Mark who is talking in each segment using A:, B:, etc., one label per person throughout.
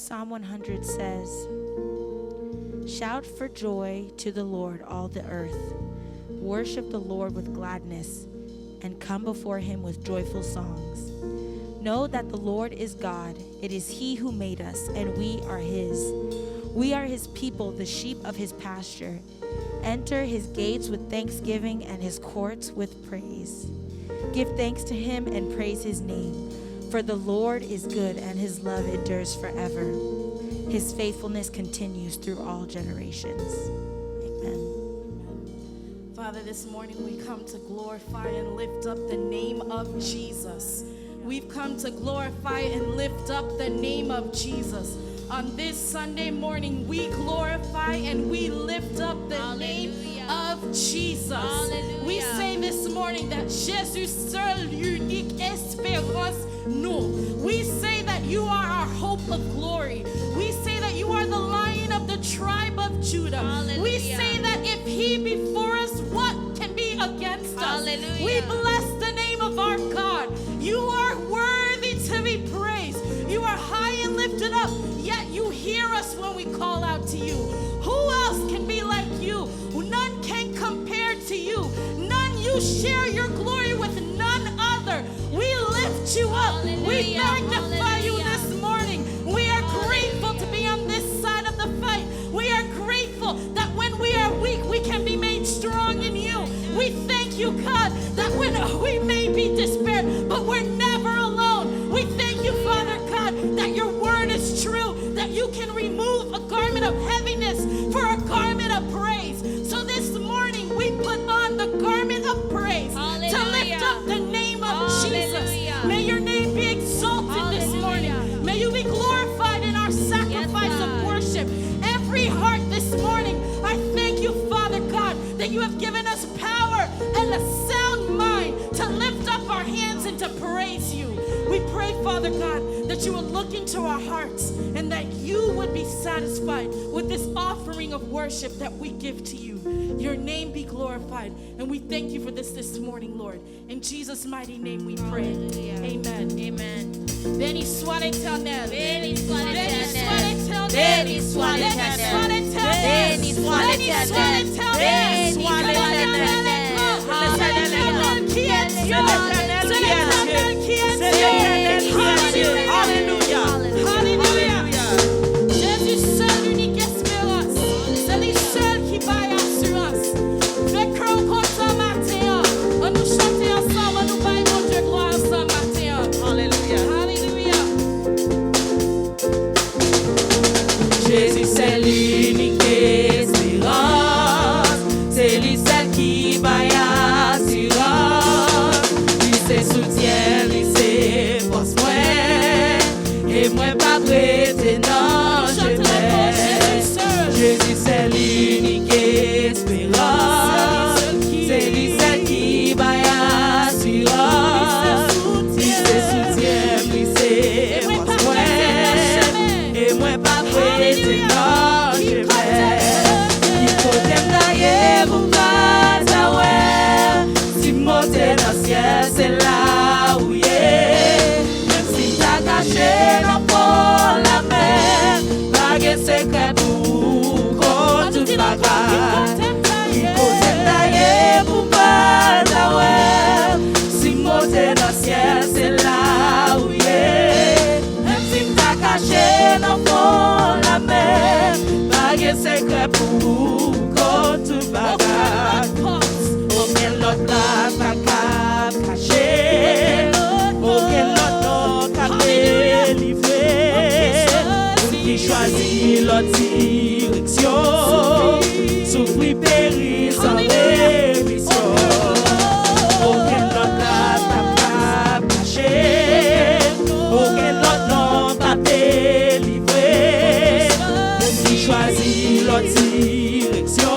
A: Psalm 100 says, "Shout for joy to the Lord, all the earth. Worship the Lord with gladness, and come before him with joyful songs. Know that the Lord is God. It is he who made us, and we are his. We are his people, the sheep of his pasture. Enter his gates with thanksgiving and his courts with praise. Give thanks to him and praise his name. For the Lord is good, and his love endures forever. His faithfulness continues through all generations." Amen.
B: Father, this morning we come to glorify and lift up the name of Jesus. We've come to glorify and lift up the name of Jesus. On this Sunday morning, we glorify and we lift up the name of Jesus.
C: Hallelujah.
B: We say this morning that Jésus seul, unique espérance nous. We say that you are our hope of glory. We say that you are the Lion of the tribe of Judah.
C: Hallelujah.
B: We say that if he be for us, what can be against us?
C: Hallelujah.
B: We bless the name of our God. You are worthy to be praised. You are high and lifted up, yet you hear us when we call out to you. Who else can be like you? None can compare to you. None you share your glory with none other. We lift you up. We
C: Hallelujah.
B: magnify you
C: Hallelujah.
B: this morning. We are grateful to be on this side of the fight. We are grateful that when we are weak, we can be made strong in you. We thank you, God, that when we may be despaired, but we're never alone. We thank you, Father God, that your word is true, that you can remove a garment of heaviness for a garment of praise. So this morning, we put on the garment of praise to lift
C: Hallelujah.
B: up the name of Jesus.
C: Hallelujah.
B: May your name be exalted this morning.
C: Hallelujah.
B: May you be glorified in our sacrifice
C: Yes,
B: of
C: God.
B: worship. Every heart this morning, I thank you, Father God, that you have given us power and a sound mind to lift up our hands and to praise you. We pray, Father God, that you would look into our hearts and that you would be satisfied with this offering of worship that we give to you. Your name be glorified. And we thank you for this morning, Lord. In Jesus' mighty name we pray.
C: Hallelujah.
B: Amen.
C: Amen.
B: Béni soit l'Éternel.
C: Béni soit
B: Béni soit
C: l'Éternel.
B: l'Éternel.
C: Béni soit
B: Béni
C: l'Éternel.
B: soit l'Éternel.
C: Béni soit
B: Béni soit
C: l'Éternel.
B: l'Éternel.
C: Béni soit
B: Que
C: l'Éternel.
B: l'Éternel qui est Dieu.
C: Hallelujah.
B: C'est l'Éternel qui est
D: C'est
B: Dieu.
D: l'Éternel qui est Dieu. Alléluia.
B: Alléluia.
D: Alléluia.
B: Jésus seul, unique espérance. C'est lui seul qui baille assurance. Fais qu'on compte ce matin. On nous chante ensemble, on nous baille mon Dieu gloire ensemble matin.
D: Alléluia.
B: Alléluia.
D: Jésus, c'est l'unique espérance. C'est lui seul qui baille assurance. Lui c'est soutien, lui c'est force moi. Et moi pas prêter non, je m'aime. Jésus, c'est l'unique espérance. C'est lui seul qui baille assurance. Lui c'est soutien, lui c'est force moi. Et moi pas prêter non, je m'aime. Il faut t'aimer pour pas t'avoir. Si monter dans le ciel, c'est là où il est. Même si t'as caché dans la mer, pas de secret pour qu'on te bagarre. Il faut t'aimer pour pas t'avoir. Si monter dans le ciel, c'est là où il est. Même si t'as caché dans la mer, pas de secret pour qu'on te bagarre. Auquel l'autre place n'a qu'à cacher, auquel l'autre n'a qu'à délivrer. Pour qui choisit l'autre direction, souffrir, périr sans rémission. Auquel l'autre place n'a qu'à cacher, auquel l'autre n'a qu'à délivrer. Pour qui choisit l'autre direction,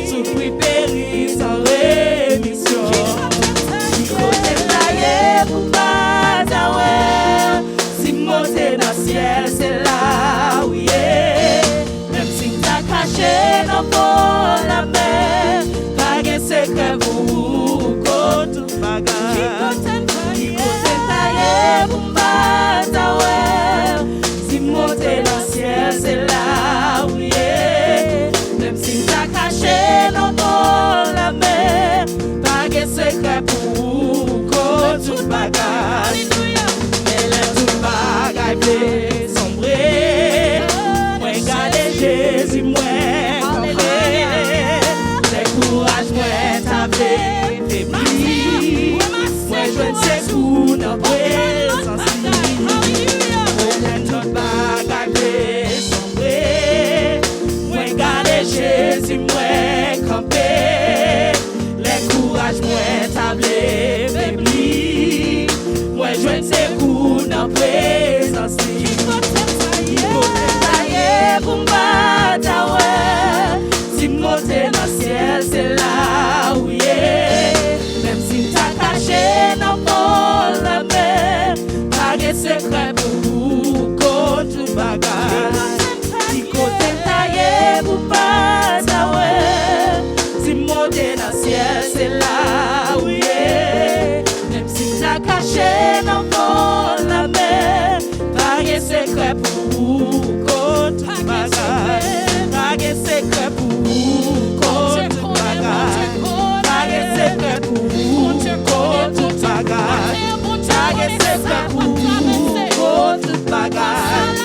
D: souffrir, périr sans rémission. Il faut t'aimer pour pas t'avoir. Si monter dans le ciel, c'est là où il est. Même si t'as caché dans la mer, pas de secret pour qu'on te bagarre. Il faut t'aimer pour pas t'avoir. Si monter présence li. Côté taillé pour m'battre, ouais. Si monter dans le ciel, c'est là où il est. Même si t'as caché dans la mer, pas de secret pour tout bagage. Si côté taillé pour m'battre, ouais. Si monter dans le ciel, c'est là où il est. Même si t'as caché dans la mer, pas de secret pour tout bagage. Pas de secret pour tout bagage. Pas de secret pour tout bagage. Pas de secret pour tout bagage.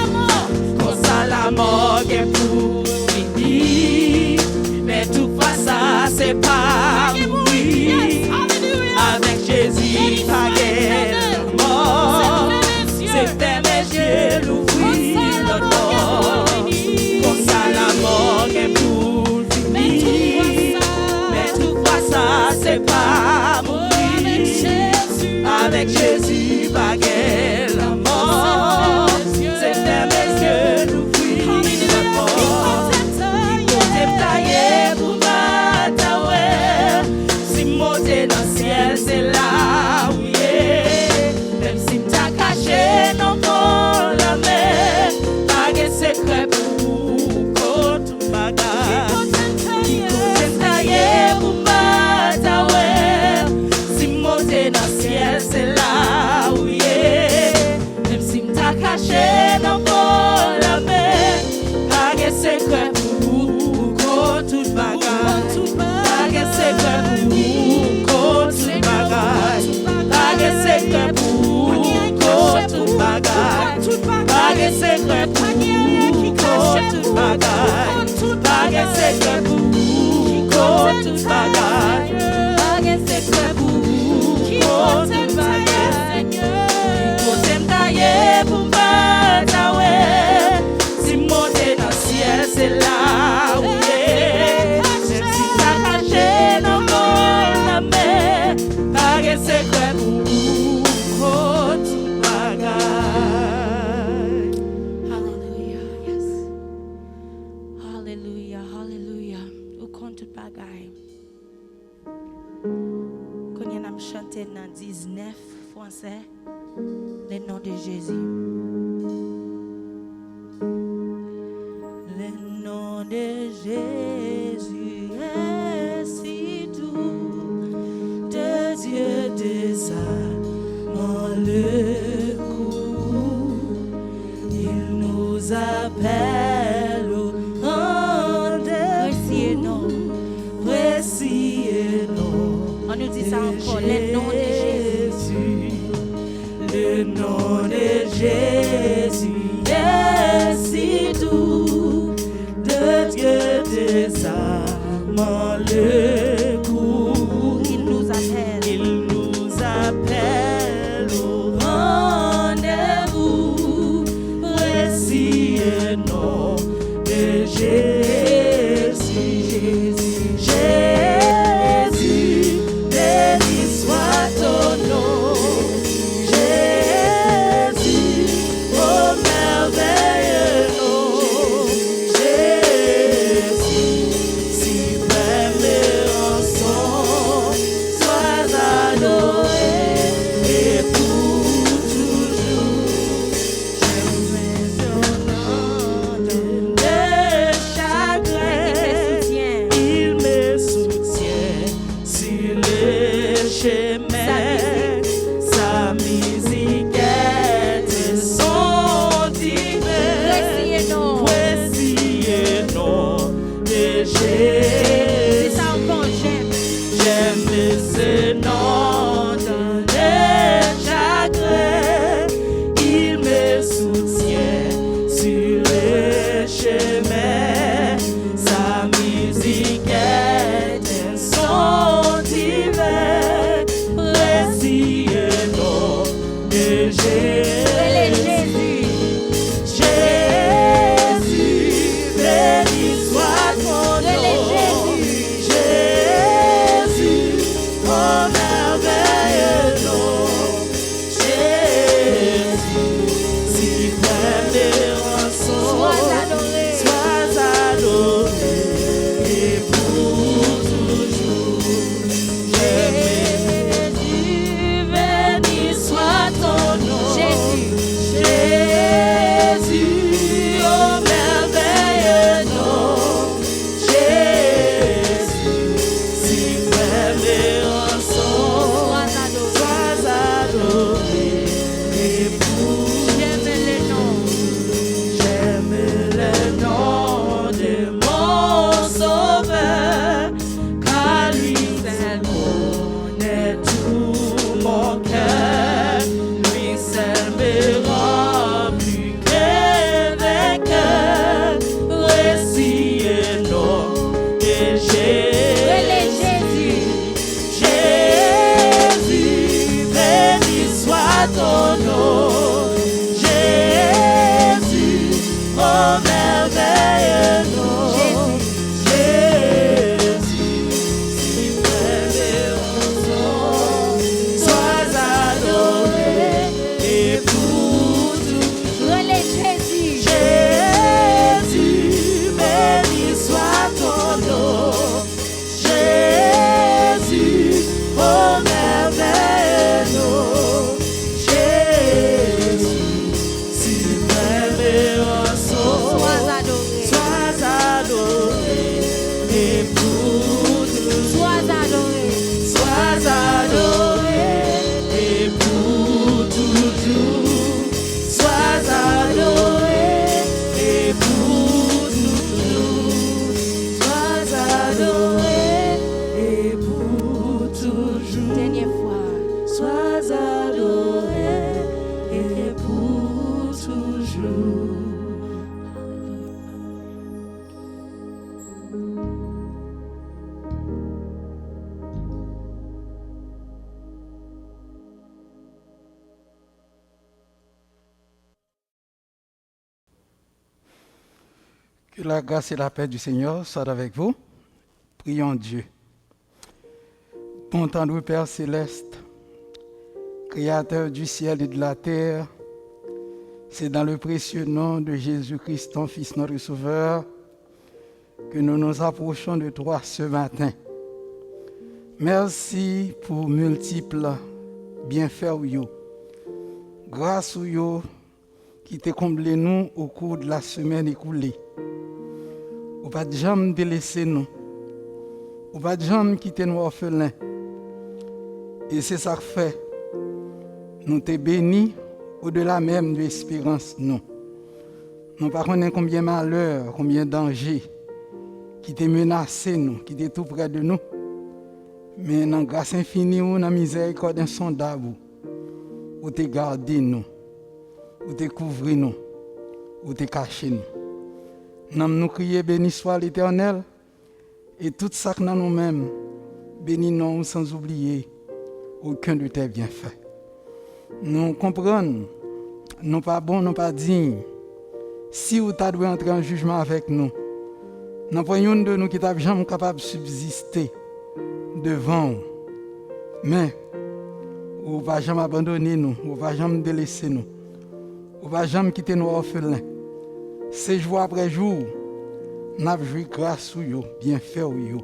D: Quand ça la mort est pour finir, mais tout ça c'est pas mourir. Avec Jésus, pas de mort. C'est faire mes yeux l'ouvrir le nord. Quand ça la mort est pour finir, mais tout ça c'est pas mourir. Avec Jésus, pas de la mort. C'est faire mes yeux l'ouvrir le nord. Côté taillé pour m'attendre, ouais. Si monter dans le ciel, c'est là où il est. Même si t'as caché dans la mer, pas de secret pour tout bagage. Côté taillé pour m'attendre, ouais. Si monter dans le ciel, c'est là où il est. Même si t'as caché dans la mer, pas de secret pour tout bagage. Pas de secret pour tout bagage. Pas de secret pour tout bagage. Pas de secret pour tout bagage. Pas de secret pour tout bagage. Pas de secret pour tout bagage. Côté taillé pour m'attendre, ouais. Si monter dans le ciel, c'est là où il est. Même si t'as caché dans la mer, pas de secret pour tout bagage.
A: Hallelujah, yes. Hallelujah, hallelujah. Ou compte tout bagaille. Quand on a chanté dans 19 français, le nom de Jésus. Le nom de Jésus est si doux, de Dieu désarmant le cou. Il nous appelle au rendez-vous, précis et non. On nous dit ça encore, le nom de Jésus. Le nom de Jésus est si doux, de Dieu désarmant le cou. Il nous appelle au rendez-vous, précis et non de Jésus. Jésus, béni soit ton nom. Jésus,
D: jour.
C: Que la grâce et la paix du Seigneur soient avec vous. Prions Dieu. Bon tendre Père céleste, Créateur du ciel et de la terre, c'est dans le précieux nom de Jésus-Christ, ton Fils, notre Sauveur, que nous nous approchons de toi ce matin. Merci pour multiples bienfaits ou grâce ou qui t'a comblé nous au cours de la semaine écoulée. Ou pas de jamais délaisser nous. Ou pas de jamais quitter nous orphelins. Et c'est ça que fait. Nous t'es bénis au-delà même de l'espérance, nous. Nous ne connaissons pas combien de malheurs, combien de dangers qui t'est menacé, nous, qui t'est tout près de nous. Mais dans la grâce infinie, dans la miséricorde insondable, où t'es gardé nous, où t'es couvert nous, où t'es caché nous. Nous crions, béni soit l'Éternel, et tout ça que nous-mêmes, bénis nous sans oublier aucun de tes bienfaits. Nous comprenons, nous pas bons, nous pas dignes. Si vous avez entrer en jugement avec nous, nous voyons de nous qui n'avons jamais capable de subsister devant vous. Mais, vous ne va jamais abandonner nous, vous ne va jamais délaisser nous, vous ne va jamais quitter nos orphelins. C'est jour après jour, nous avons joué grâce sur vous, bien fait vous.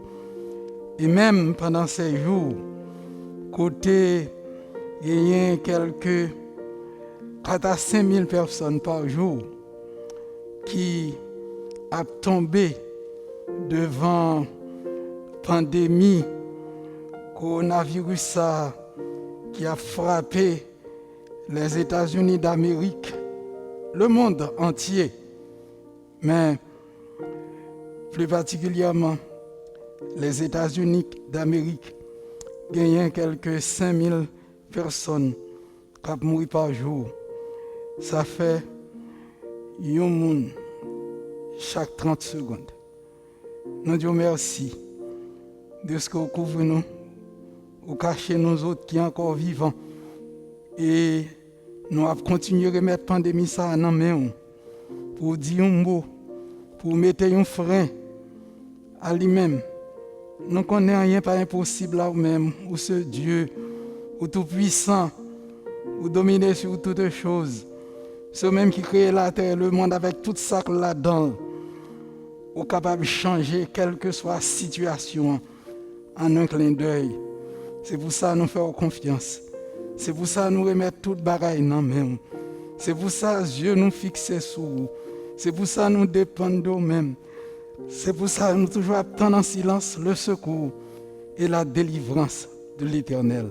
C: Et même pendant ces jours, côté, il y a quelques 4 à 5 000 personnes par jour qui ont tombé devant la pandémie coronavirus qui a frappé les États-Unis d'Amérique, le monde entier, mais plus particulièrement les États-Unis d'Amérique, gagnant quelques 5 000 personnes qui mourent par jour. Ça fait un monde chaque 30 secondes. Nous disons merci de ce que vous couvrez nous, vous cachez nous autres qui sont encore vivants. Et nous avons continué à remettre la pandémie ça en main pour dire un mot, pour mettre un frein à lui-même. Nous ne connaissons rien pas impossible à vous-même, ou ce Dieu, ou tout-puissant, ou dominé sur toutes choses. Ce même qui crée la terre et le monde avec tout ça là-dedans, ou capable de changer quelle que soit la situation en un clin d'œil. C'est pour ça que nous faisons confiance. C'est pour ça que nous remettons toute bagaille dans nous. C'est pour ça que Dieu nous fixe sur vous. C'est pour ça que nous dépendons de nous-mêmes. C'est pour ça que nous toujours attendons en silence le secours et la délivrance de l'Éternel.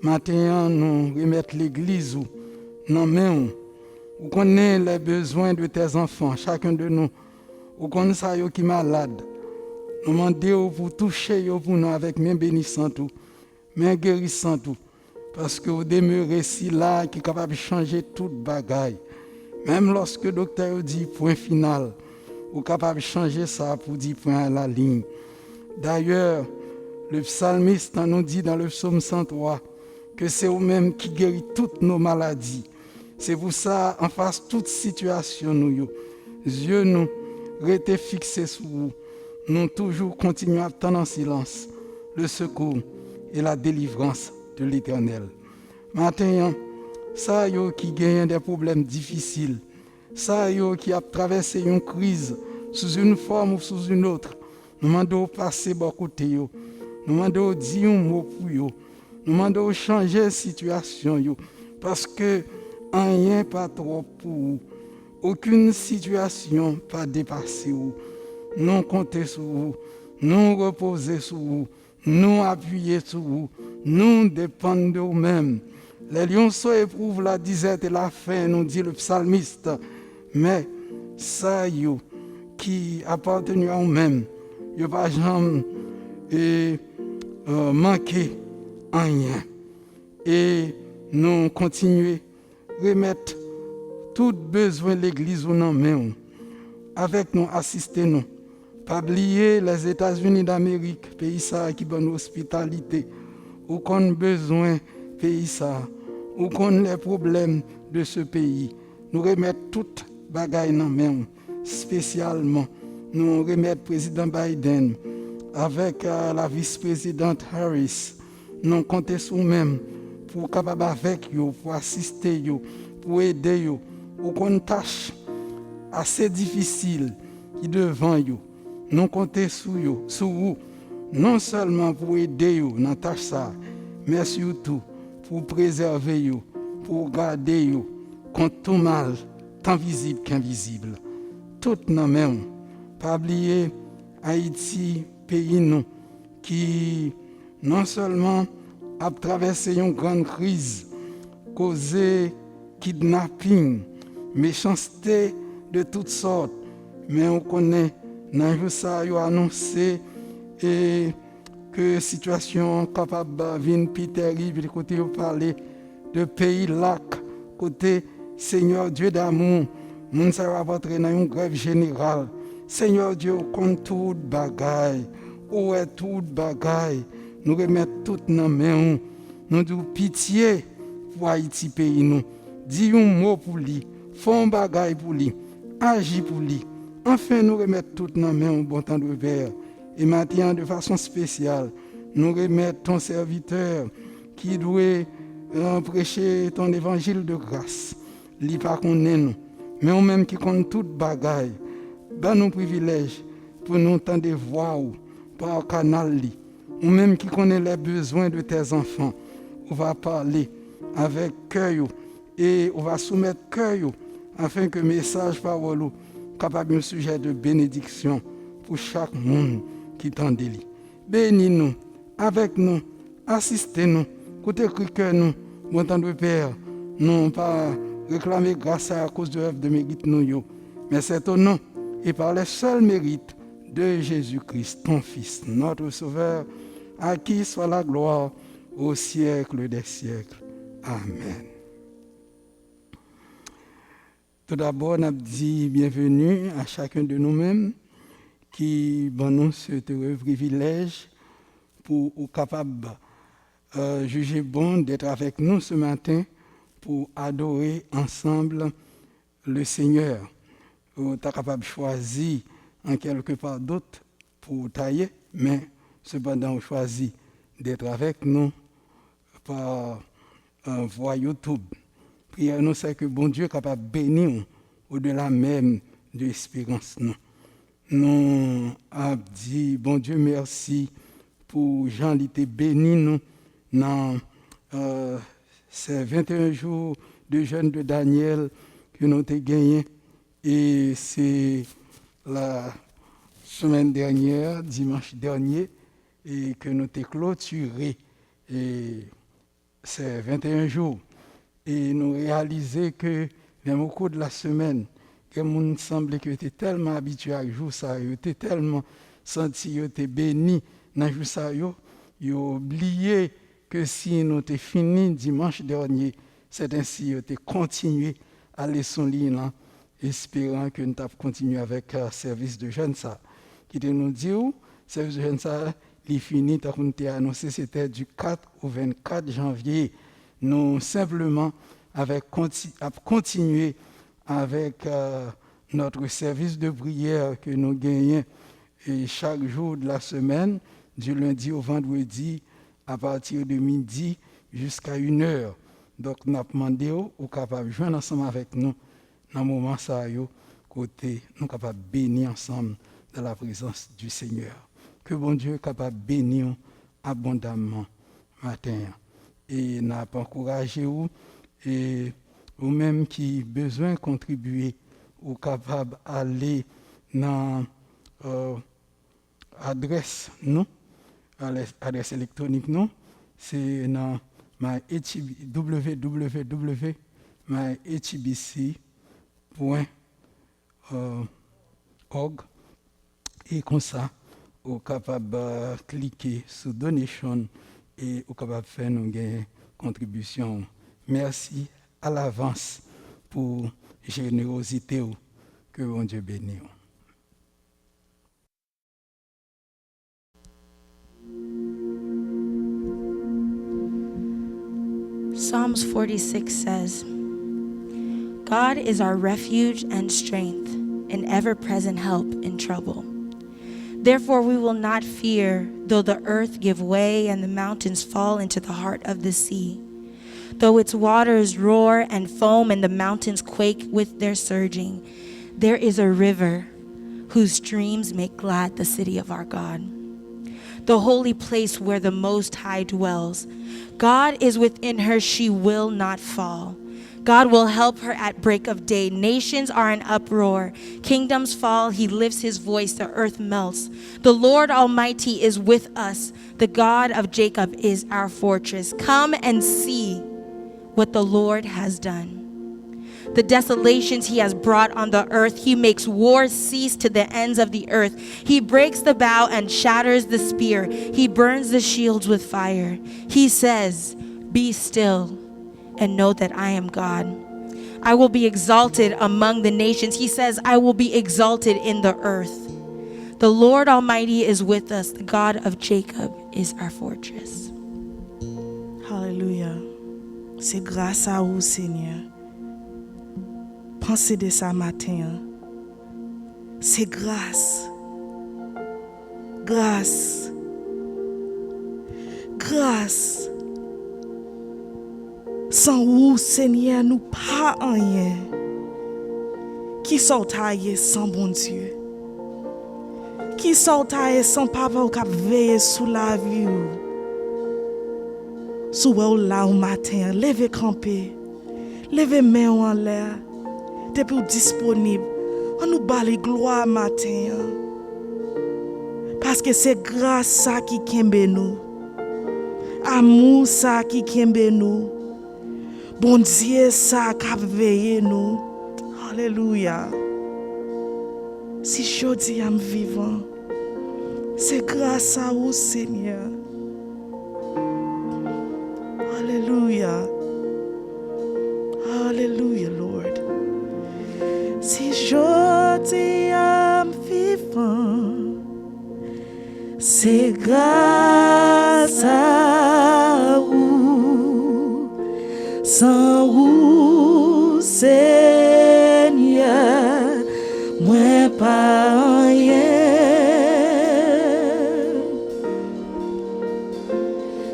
C: Maintenant, nous remettons l'Église dans nous. Vous connaissez les besoins de tes enfants, chacun de nous. Vous connaissez ça qui est malade. Nous demandons pour toucher pour nous avec main bénissante, main guérissante. Parce que vous demeurez si là qui est capable de changer toute bagaille. Même lorsque le docteur dit point final, vous êtes capable de changer ça pour dire point à la ligne. D'ailleurs, le psalmiste nous dit dans le psaume 103 que c'est vous-même qui guérit toutes nos maladies. C'est pour ça, en face de toute situation, nous, Dieu nous reste fixé sur vous. Nous toujours continuons à attendre en silence le secours et la délivrance de l'Éternel. Maintenant, ça qui gagne des problèmes difficiles, ça qui a traversé une crise sous une forme ou sous une autre, nous demandons de passer de côté, nous demandons de dire un mot pour eux, nous demandons de changer la situation, parce que rien pas trop pour vous, aucune situation pas dépassée vous. Nous compter sur vous, nous reposer sur vous, nous appuyer sur vous, nous dépendre de vous-même. Les lionceaux éprouvent la disette et la faim, nous dit le psalmiste, mais ça qui appartient à vous-même, il ne va jamais manquer en rien. Et nous continuer à remettre tout besoin l'église ou non main. Avec nous, assistez-nous. Pas oublier les États-Unis d'Amérique, pays ça qui donne hospitalité. Ou qu'on a besoin pays ça, ou qu'on a les problèmes de ce pays. Nous remettons toutes bagailles dans main, spécialement nous remettons le président Biden avec la vice-présidente Harris. Nous comptons sur nous-mêmes pour capable avec eux, pour assister eux, pour aider eux. Ou qu'on tâche assez difficile qui devant eux. Nous comptons sur vous, non seulement pour aider eux dans tâche ça, mais surtout pour préserver eux, pour garder eux contre tout mal, tant visible qu'invisible. Tout nos mains. Pas oublier Haïti, pays nous, qui non seulement a traversé une grande crise, causé kidnapping, méchanceté de toutes sortes, mais on connaît, dans ça, il a annoncé et que situation capable de venir plus terrible, côté vous parler de pays lac, côté Seigneur Dieu d'amour, nous va rentrer dans une grève générale. Seigneur Dieu, compte tout bagaille, où est tout bagaille, nous remettons tout dans main, nous disons pitié pour Haïti pays nous, dis un mot pour lui, font bagaille pour lui, agis pour lui. Enfin, nous remettons tout dans main au bon temps de Père. Et maintenant, de façon spéciale, nous remettons ton serviteur qui doit prêcher ton évangile de grâce. Li pas connaît nous, mais on même qui compte toute bagaille. Ben nous privilèges pour nous entendre voix par canal li. Ou même qui connaît les besoins de tes enfants. On va parler avec cœur et on va soumettre cœur afin que le message parole capable un sujet de bénédiction pour chaque monde qui t'en délie. Bénis-nous, avec nous, assistez-nous, côté cœur nous, bon temps de Père, non pas réclamer grâce à cause de l'œuvre de mérite nous, mais c'est au nom et par les seuls mérites de Jésus-Christ, ton Fils, notre Sauveur, à qui soit la gloire au siècle des siècles. Amen. Tout d'abord, on a dit bienvenue à chacun de nous-mêmes qui nous ce privilège pour être capable juger bon d'être avec nous ce matin pour adorer ensemble le Seigneur. Tu es capable de choisir en quelque part d'autre pour tailler, mais cependant, on choisit d'être avec nous par voie YouTube. Prière nous, c'est que bon Dieu est capable de bénir au-delà même de l'espérance. Nous avons dit, bon Dieu, merci pour Jean qui t'a béni nous dans ces 21 jours de jeûne de Daniel que nous avons gagné. Et c'est la semaine dernière, dimanche dernier, et que nous avons clôturé ces 21 jours. Et nous réalisons que même au cours de la semaine, que nous semblait que tu étais tellement habitué à jour ça, tu étais tellement senti, tu étais béni dans jour ça, tu as oublié que si nous avons fini dimanche dernier, c'est ainsi que tu as continué à aller son lit là, espérant que nous avons continué avec le service de jeûne ça. Qui te nous dit où service de jeûne ça, il fini, tu as annoncé, c'était du 4 au 24 janvier. Nous simplement avec continuer avec notre service de prière que nous gagnons et chaque jour de la semaine, du lundi au vendredi, à partir de midi jusqu'à 1h. Donc, nous avons demandé aux capables de joindre ensemble avec nous dans le moment ça, côté, nous capables de bénir ensemble dans la présence du Seigneur. Que bon Dieu est capable de bénir abondamment matin. Et n'a pas encouragé vous et vous-même qui besoin de contribuer ou capable d'aller dans l'adresse nous, l'adresse électronique nous, c'est dans www.myhtbc.org et comme ça, vous êtes capable de cliquer sur Donation et vous êtes capable de faire une contribution. Merci à l'avance pour générosité. Que bon Dieu bénisse.
A: Psalms 46 says, God is our refuge and strength, an ever-present help in trouble. Therefore we will not fear, though the earth give way and the mountains fall into the heart of the sea, though its waters roar and foam and the mountains quake with their surging. There is a river whose streams make glad the city of our God, the holy place where the Most High dwells. God is within her, she will not fall. God will help her at break of day. Nations are in uproar. Kingdoms fall. He lifts his voice. The earth melts. The Lord Almighty is with us. The God of Jacob is our fortress. Come and see what the Lord has done. The desolations he has brought on the earth. He makes war cease to the ends of the earth. He breaks the bow and shatters the spear. He burns the shields with fire. He says, be still and know that I am God. I will be exalted among the nations. He says, I will be exalted in the earth. The Lord Almighty is with us. The God of Jacob is our fortress.
D: Hallelujah. C'est grâce à vous, Seigneur. Pensez de ça matin. C'est grâce. Grâce. Grâce. Sans vous, Seigneur, nous pas rien. Qui sont taillés sans bon Dieu? Qui sont taillés sans papa qui veille sous la vie? Sous là au matin, levez camper, levez main en l'air, depuis disponible. On nous bat les gloires matin. Parce que c'est grâce ça qui kembe nous. Amour ça qui kembe nous. Bon Dieu ça qui veille nous. Alléluia. Si je dis à me vivant, c'est grâce à vous, Seigneur. Hallelujah. Hallelujah, Lord. Si je dis à me vivant, c'est grâce à vous. Sans vous, Seigneur, moi pas rien.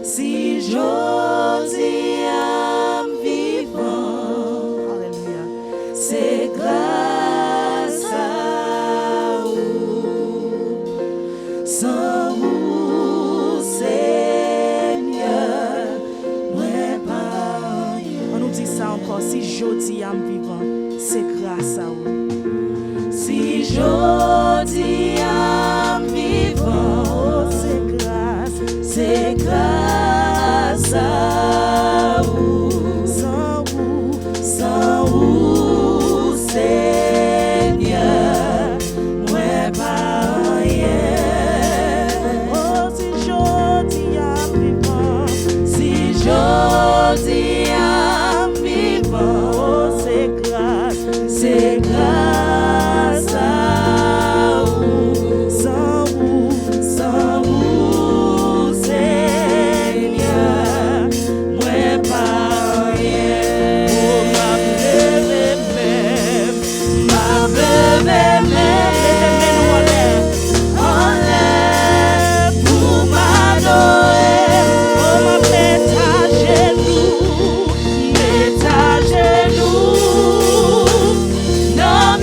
D: Si j'ose am vivant, Alléluia, c'est grâce à vous. Sans vous, Seigneur, moi pas rien. On nous dit ça encore. Si j'ose am vivant, c'est grâce à vous. Si j'ose am vivant, oh, c'est grâce à vous. Sans vous, Seigneur, moi pas rien. Oh, si j'ose am vivant, si j'ose am vivant, oh, c'est grâce à vous. Sans vous, Seigneur, moi pas rien. Oh, ma pleuve même, en l'air, pour m'adorer. Oh, ma mette à genoux, dans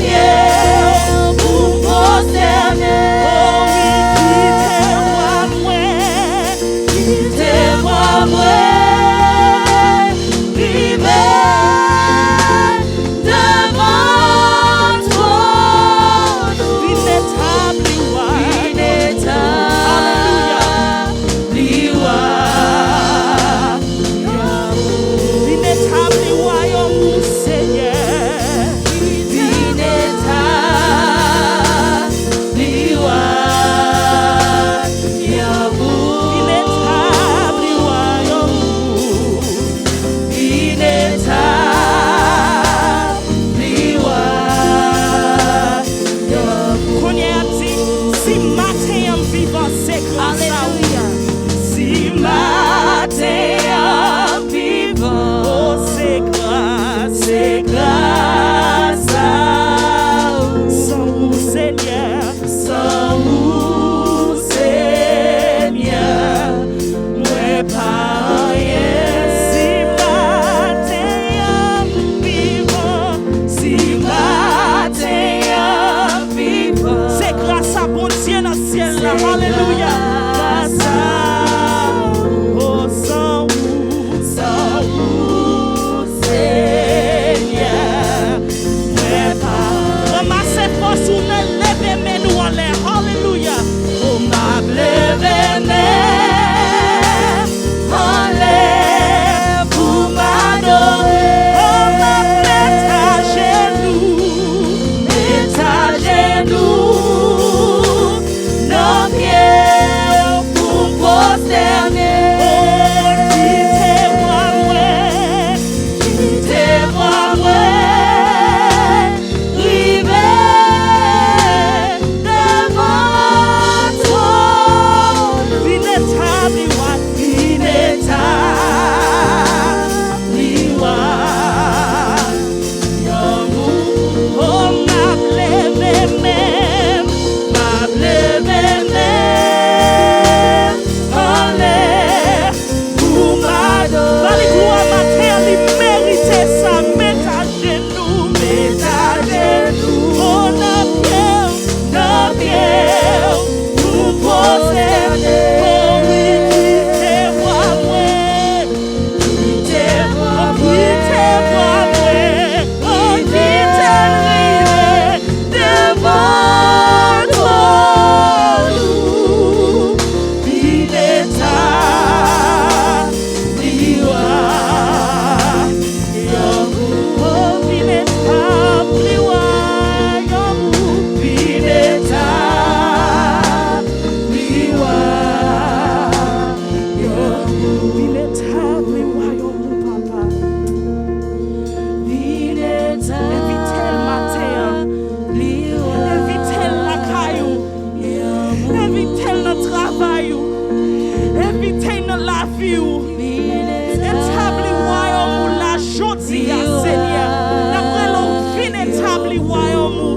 D: établi royaume.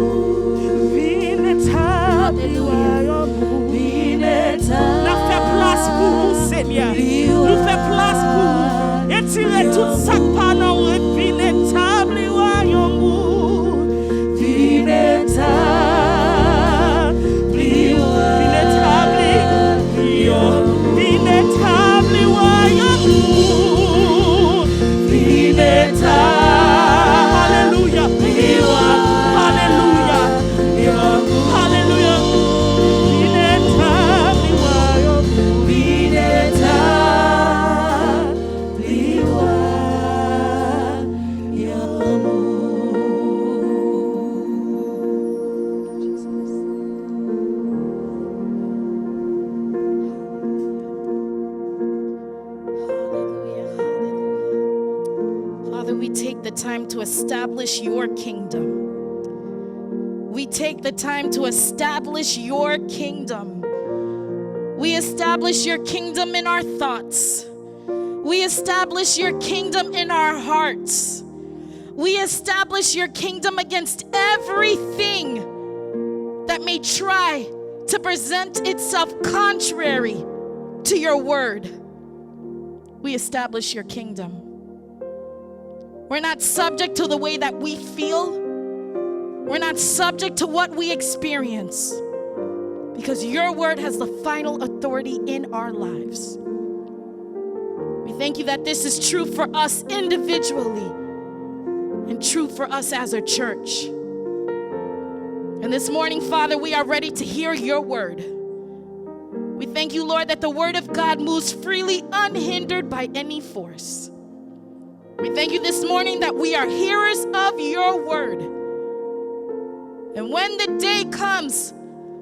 D: Vin établi royaume. Nous fait place pour vous, Seigneur. Nous fait place pour vous. Et tirer tout ça par nous. Vin établi royaume. Vin établi Alléluia. Alléluia. Alléluia.
B: Father, we take the time to establish your kingdom. We take the time to establish your kingdom. We establish your kingdom in our thoughts. We establish your kingdom in our hearts. We establish your kingdom against everything that may try to present itself contrary to your word. We establish your kingdom. We're not subject to the way that we feel. We're not subject to what we experience, because your word has the final authority in our lives. We thank you that this is true for us individually and true for us as a church. And this morning, Father, we are ready to hear your word. We thank you, Lord, that the word of God moves freely, unhindered by any force. We thank you this morning that we are hearers of your word. And when the day comes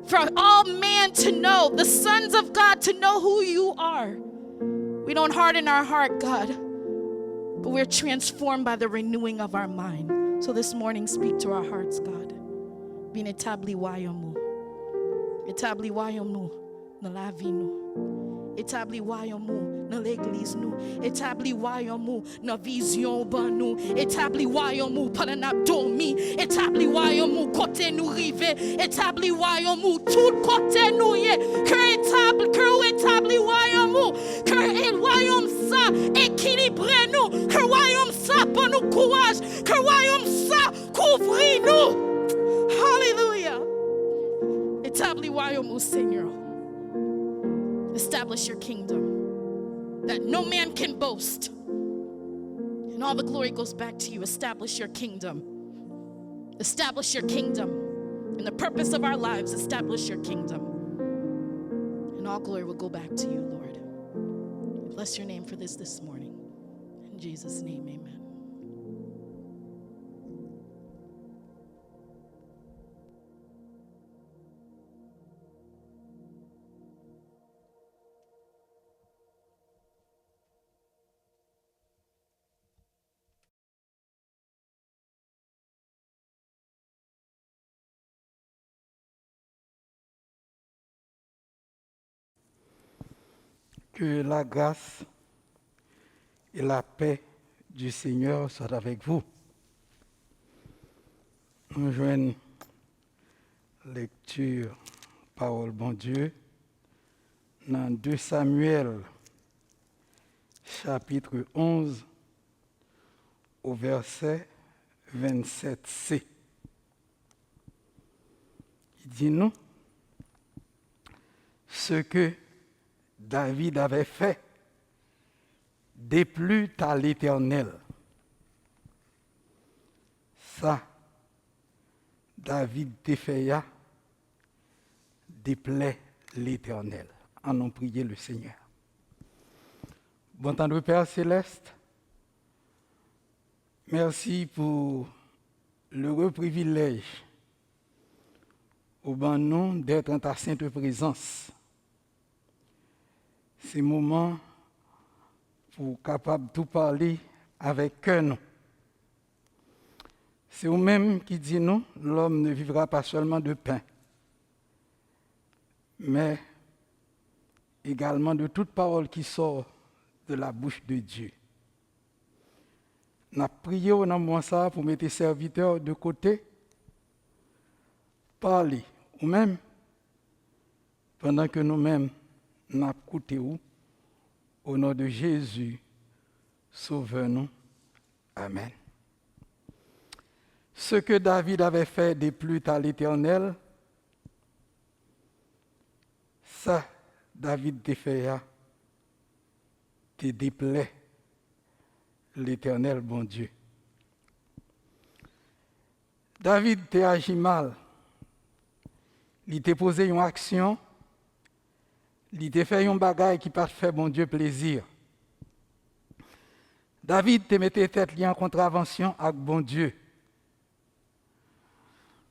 B: for all man to know, the sons of God to know who you are, we don't harden our heart, God, but we're transformed by the renewing of our mind. So this morning, speak to our hearts, God. Bin établi royaume. Établi royaume dans la vie nous. Établi royaume dans l'église nous. Établi royaume dans vision ban nous. Établi royaume pendant n'a dormi. Établi royaume côté nous rivé. Établi royaume tout côté nous yé. Que établi royaume. Que royaume ça équilibré nous. Que royaume ça pour nous courage. Que royaume ça couvre nous. Hallelujah. Établi royaume, Seigneur. Establish your kingdom that no man can boast. And all the glory goes back to you. Establish your kingdom. Establish your kingdom. In the purpose of our lives, establish your kingdom. And all glory will go back to you, Lord. We bless your name for this morning. In Jesus' name, amen.
C: Que la grâce et la paix du Seigneur soient avec vous. Nous joignons lecture parole bon Dieu dans 2 Samuel chapitre 11 au verset 27c. Il dit nous ce que David avait fait déplut à l'Éternel. Ça, David défailla, déplaît l'Éternel. En ont prié le Seigneur. Bon temps de Père Céleste, merci pour l'heureux privilège au bon nom d'être en ta sainte présence. Ces moments pour capable tout parler avec nous. C'est vous-même qui dit nous, l'homme ne vivra pas seulement de pain, mais également de toute parole qui sort de la bouche de Dieu. Nous avons prié au nom de ça pour mettre les serviteurs de côté parler ou même pendant que nous-mêmes nous écoutons au nom de Jésus, sauve-nous. Amen. Ce que David avait fait déplut à l'Éternel, ça, David te fait, te déplaît l'Éternel, bon Dieu. David te agi mal. Il t'a posé une action, il t'a fait un bagage qui pas fait bon Dieu plaisir. David te mettait tête en contravention avec bon Dieu.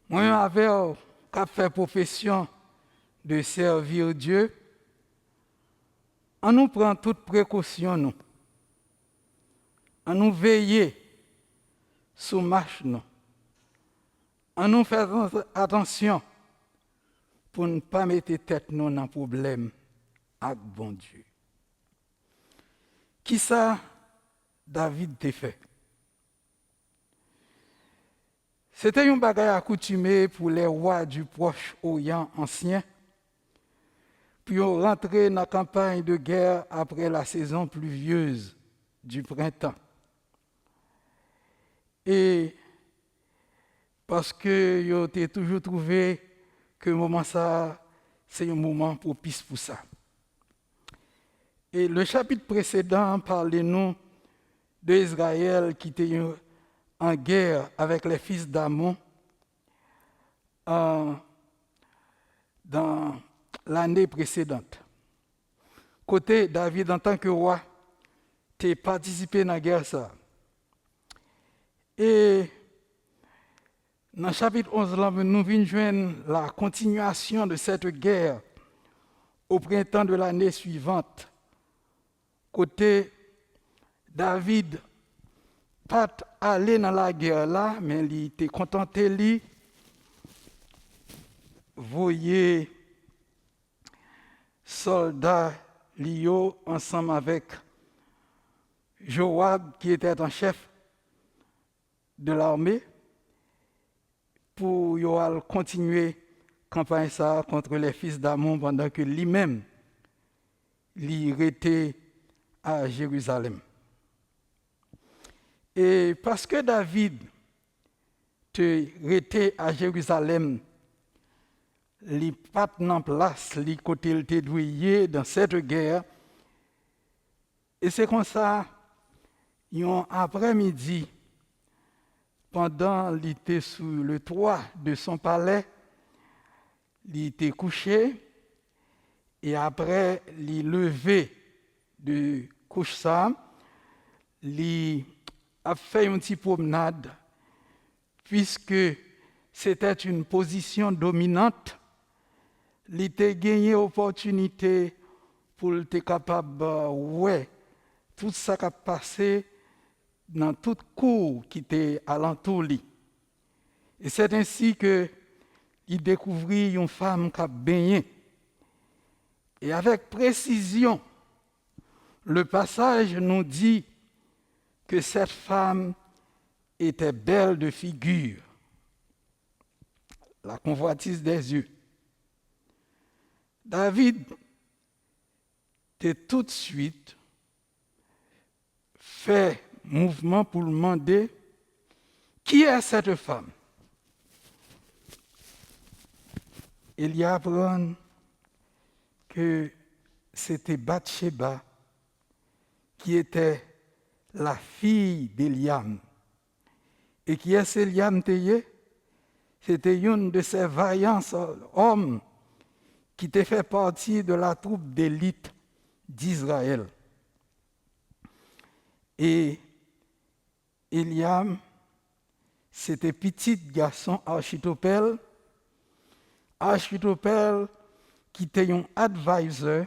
C: Moi, avec qu'a fait profession de servir Dieu, on nous prend toute précaution, nous. On nous veille sous marche, nous. On nous fait attention pour ne pas mettre tête nous dans problème avec bon Dieu. Qui ça David t'a fait? C'était un bagage accoutumé pour les rois du Proche-Orient ancien, puis rentrer dans la campagne de guerre après la saison pluvieuse du printemps. Et parce que j'ai toujours trouvé que le moment ça, c'est un moment propice pour ça. Et le chapitre précédent parlait-nous d'Israël qui était en guerre avec les fils d'Amon dans l'année précédente. Côté David, en tant que roi, tu as participé dans la guerre. Ça. Et dans le chapitre 11, là, nous venons joindre la continuation de cette guerre au printemps de l'année suivante. Côté David, pas aller dans la guerre là, mais il était contenté de voyer soldats Lio ensemble avec Joab qui était en chef de l'armée pour continuer la campagne ça contre les fils d'Amon pendant que lui-même il était à Jérusalem. Et parce que David était à Jérusalem, il pas en place, il côté il était douillé dans cette guerre. Et c'est comme ça, un après-midi, pendant qu'il était sur le toit de son palais, il était couché, et après, il levé de couche ça, il a fait une petite promenade, puisque c'était une position dominante, il a gagné l'opportunité pour être capable de tout ça qui a passé dans toute cour qui était alentour lui. Et c'est ainsi qu'il découvrit une femme qui a baigné. Et avec précision, le passage nous dit que cette femme était belle de figure, la convoitise des yeux. David a tout de suite fait mouvement pour demander qui est cette femme. Il y a apprend que c'était Bathsheba qui était la fille d'Eliam. Et qui est Eliam Teye? C'était une de ces vaillants hommes qui te fait partie de la troupe d'élite d'Israël. Et Eliam, c'était petit garçon Achitophel. Achitophel qui était un advisor,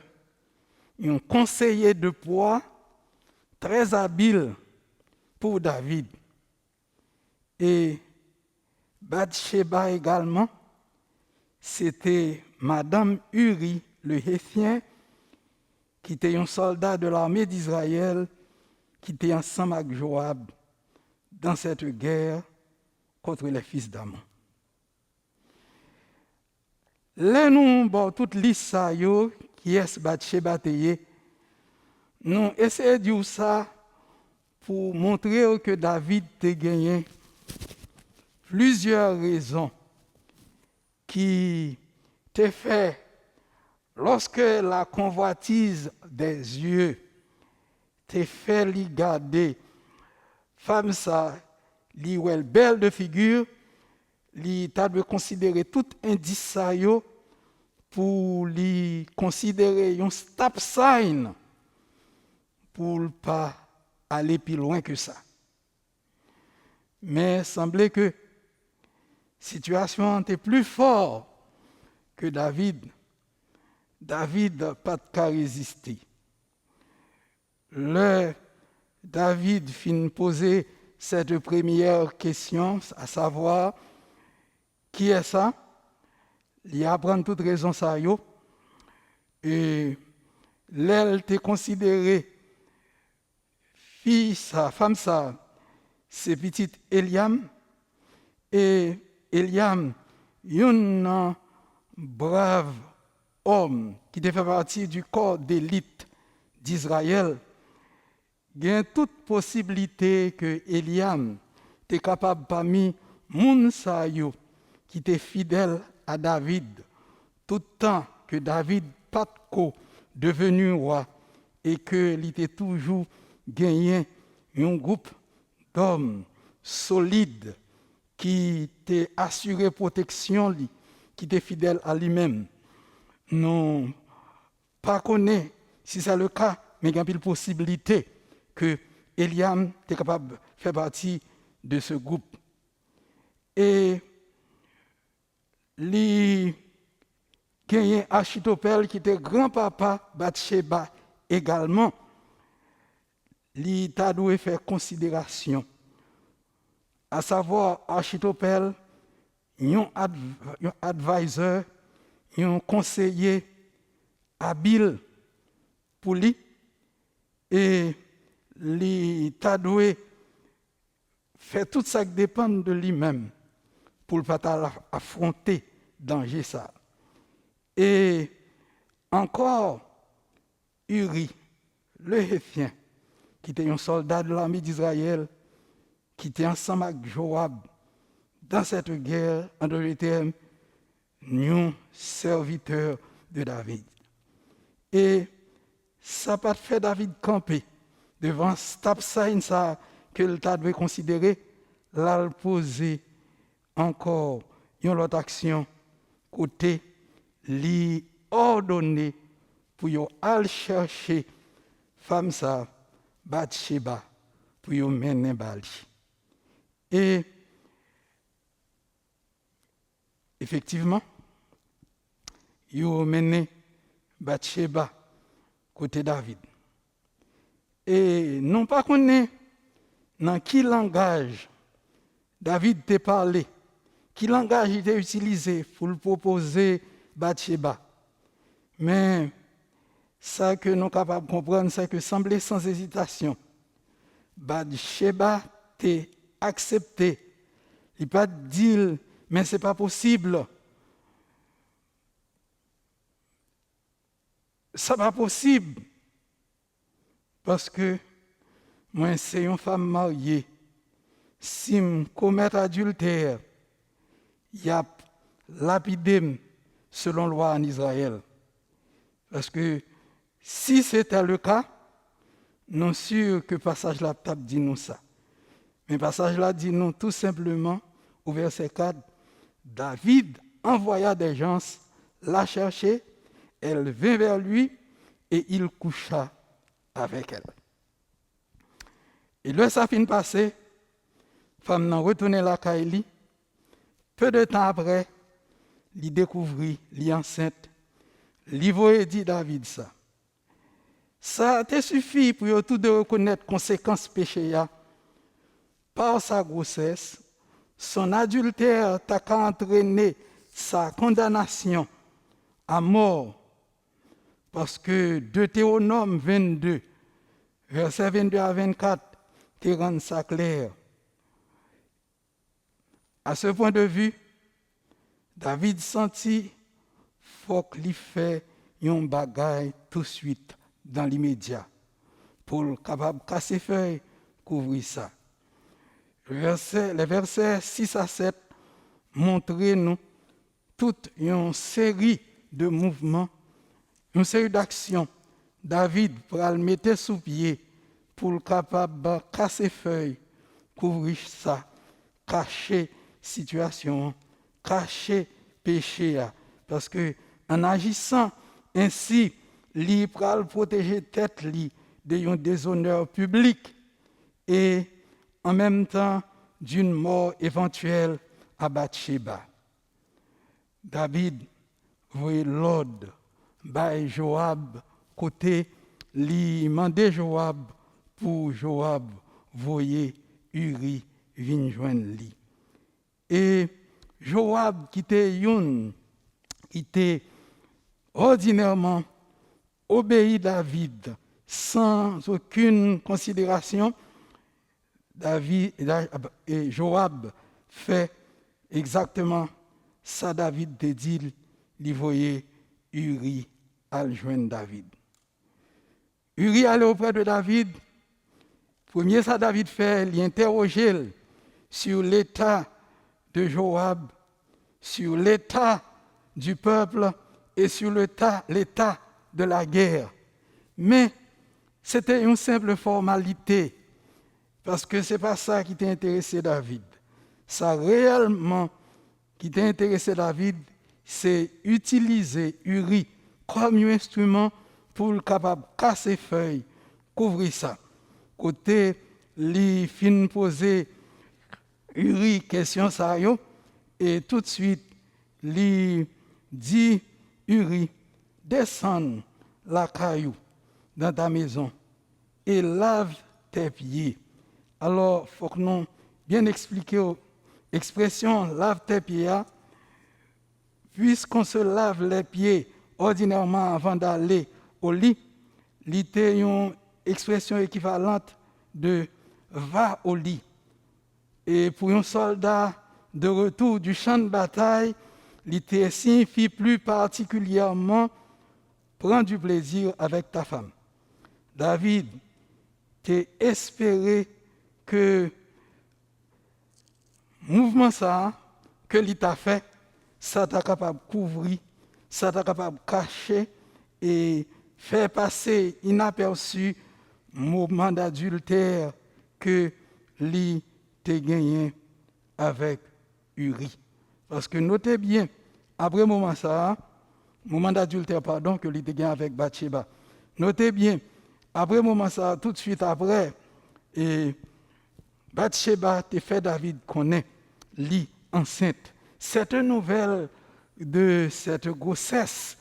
C: un conseiller de poids très habile pour David. Et Bathsheba également, c'était Madame Uri, le Héthien, qui était un soldat de l'armée d'Israël, qui était ensemble avec Joab dans cette guerre contre les fils d'Amon. Là, nous, bon, toute liste ça, yo, qui est Bathsheba teye, nous essayons de dire ça pour montrer que David a gagné plusieurs raisons qui t'ont fait, lorsque la convoitise des yeux t'a fait lui garder, femme ça, lui est belle de figure, lui t'a de considérer tout indice ça yo pour lui considérer un stop sign pour ne pas aller plus loin que ça. Mais il semblait que la situation était plus forte que David. David n'a pas de résister. David finit poser cette première question, à savoir, qui est ça? Il apprend toute raison ça yo. Et l'elle était considérée fille sa femme ça, c'est petite Eliam. Et Eliam, un brave homme qui fait partie du corps d'élite d'Israël, il y a toute possibilité que Eliam était capable parmi moun sa yo qui était fidèle à David, tout temps que David pas devenu roi et que il était toujours gagné un groupe d'hommes solides qui t'ait assuré protection, qui était fidèle à lui-même. Non, pas connaît si c'est le cas, mais il y a une possibilité que Eliam était capable de faire partie de ce groupe. Et il y a Achitophel qui était grand-papa Bathsheba également. Il a dû faire considération. À savoir, Achitophel, un advisor, un conseiller habile pour lui, et il a dû faire tout ça qui dépend de lui-même pour ne pas affronter danger ça. Et encore, Uri, le Héthien, qui était un soldat de l'armée d'Israël, qui était ensemble avec Joab dans cette guerre, en d'autres termes, un serviteur de David. Et ça n'a pas fait David camper devant stop sign ça que l'État devait considérer, là poser encore une autre action côté li ordonné pour yo aller chercher femme ça Bathsheba pour yo mener bali. Et effectivement yo mené Bathsheba côté David. Et non pas connaît dans qui langage David t'a parlé, qui langage il t'a utilisé pour le proposer Bathsheba. Mais ça que nous sommes capables de comprendre, c'est que semblait sans hésitation, Bathsheba t'a accepté. Il n'a pas dit, mais ce n'est pas possible. Ça n'est pas possible. Parce que moi, c'est une femme mariée. Si je commets adultère, il y a lapidé selon la loi en Israël. Parce que si c'était le cas, non sûr que le passage là dit nous ça. Mais le passage là dit nous tout simplement, au verset 4, David envoya des gens la chercher, elle vint vers lui et il coucha avec elle. Et là, ça finit passé, femme n'a retourné la Kaili. Peu de temps après, il découvrit, il enceinte, il voyait dit David ça. Ça te suffit pour tout de reconnaître conséquences péché par sa grossesse, son adultère t'a qu'à entraîner sa condamnation à mort. Parce que Deutéronome 22, versets 22 à 24, te rend ça clair. À ce point de vue, David sentit faut qu'il fait un bagage tout de suite, dans l'immédiat, pour le capable de casser feuille, couvrir ça. Les versets 6 à 7 montrent nous toute une série de mouvements, une série d'actions. David pour le mettre sous pied pour le capable de casser feuille, couvrir ça, cacher situation, cacher péché. Parce que en agissant ainsi, il peut protéger tête d'un déshonneur public et en même temps d'une mort éventuelle à Bathsheba. David voyait l'ordre by Joab côté, lui demandait Joab pour Joab voyer Uri vinn joindre lui. Et Joab qui était ordinairement obéi David sans aucune considération. Et Joab fait exactement ça. David te dit, il voyait Uri à joindre David. Uri allait auprès de David. Premier ça David fait, il interrogeait sur l'état de Joab, sur l'état du peuple et sur l'état de la guerre. Mais c'était une simple formalité, parce que ce n'est pas ça qui t'a intéressé David. Ça réellement qui t'a intéressé David, c'est utiliser Uri comme un instrument pour le capable de casser feuilles, couvrir ça. Côté, li fin poser Uri question ça yo, et tout de suite, li dit Uri, descends la caillou dans ta maison et lave tes pieds. Alors, il faut que nous bien expliquer l'expression lave tes pieds, puisqu'on se lave les pieds ordinairement avant d'aller au lit, c'était une expression équivalente de va au lit. Et pour un soldat de retour du champ de bataille, l'ité signifie plus particulièrement prendre du plaisir avec ta femme. David t'a espéré que mouvement ça que l'État fait, ça t'a capable de couvrir, ça t'a capable de cacher et faire passer inaperçu mouvement d'adultère que l'État a gagné avec Uri. Parce que notez bien, après moment d'adultère, que l'État a gagné avec Bathsheba. Notez bien, après moment ça, tout de suite après, et Bathsheba te fait David connaît lui enceinte. Cette nouvelle de cette grossesse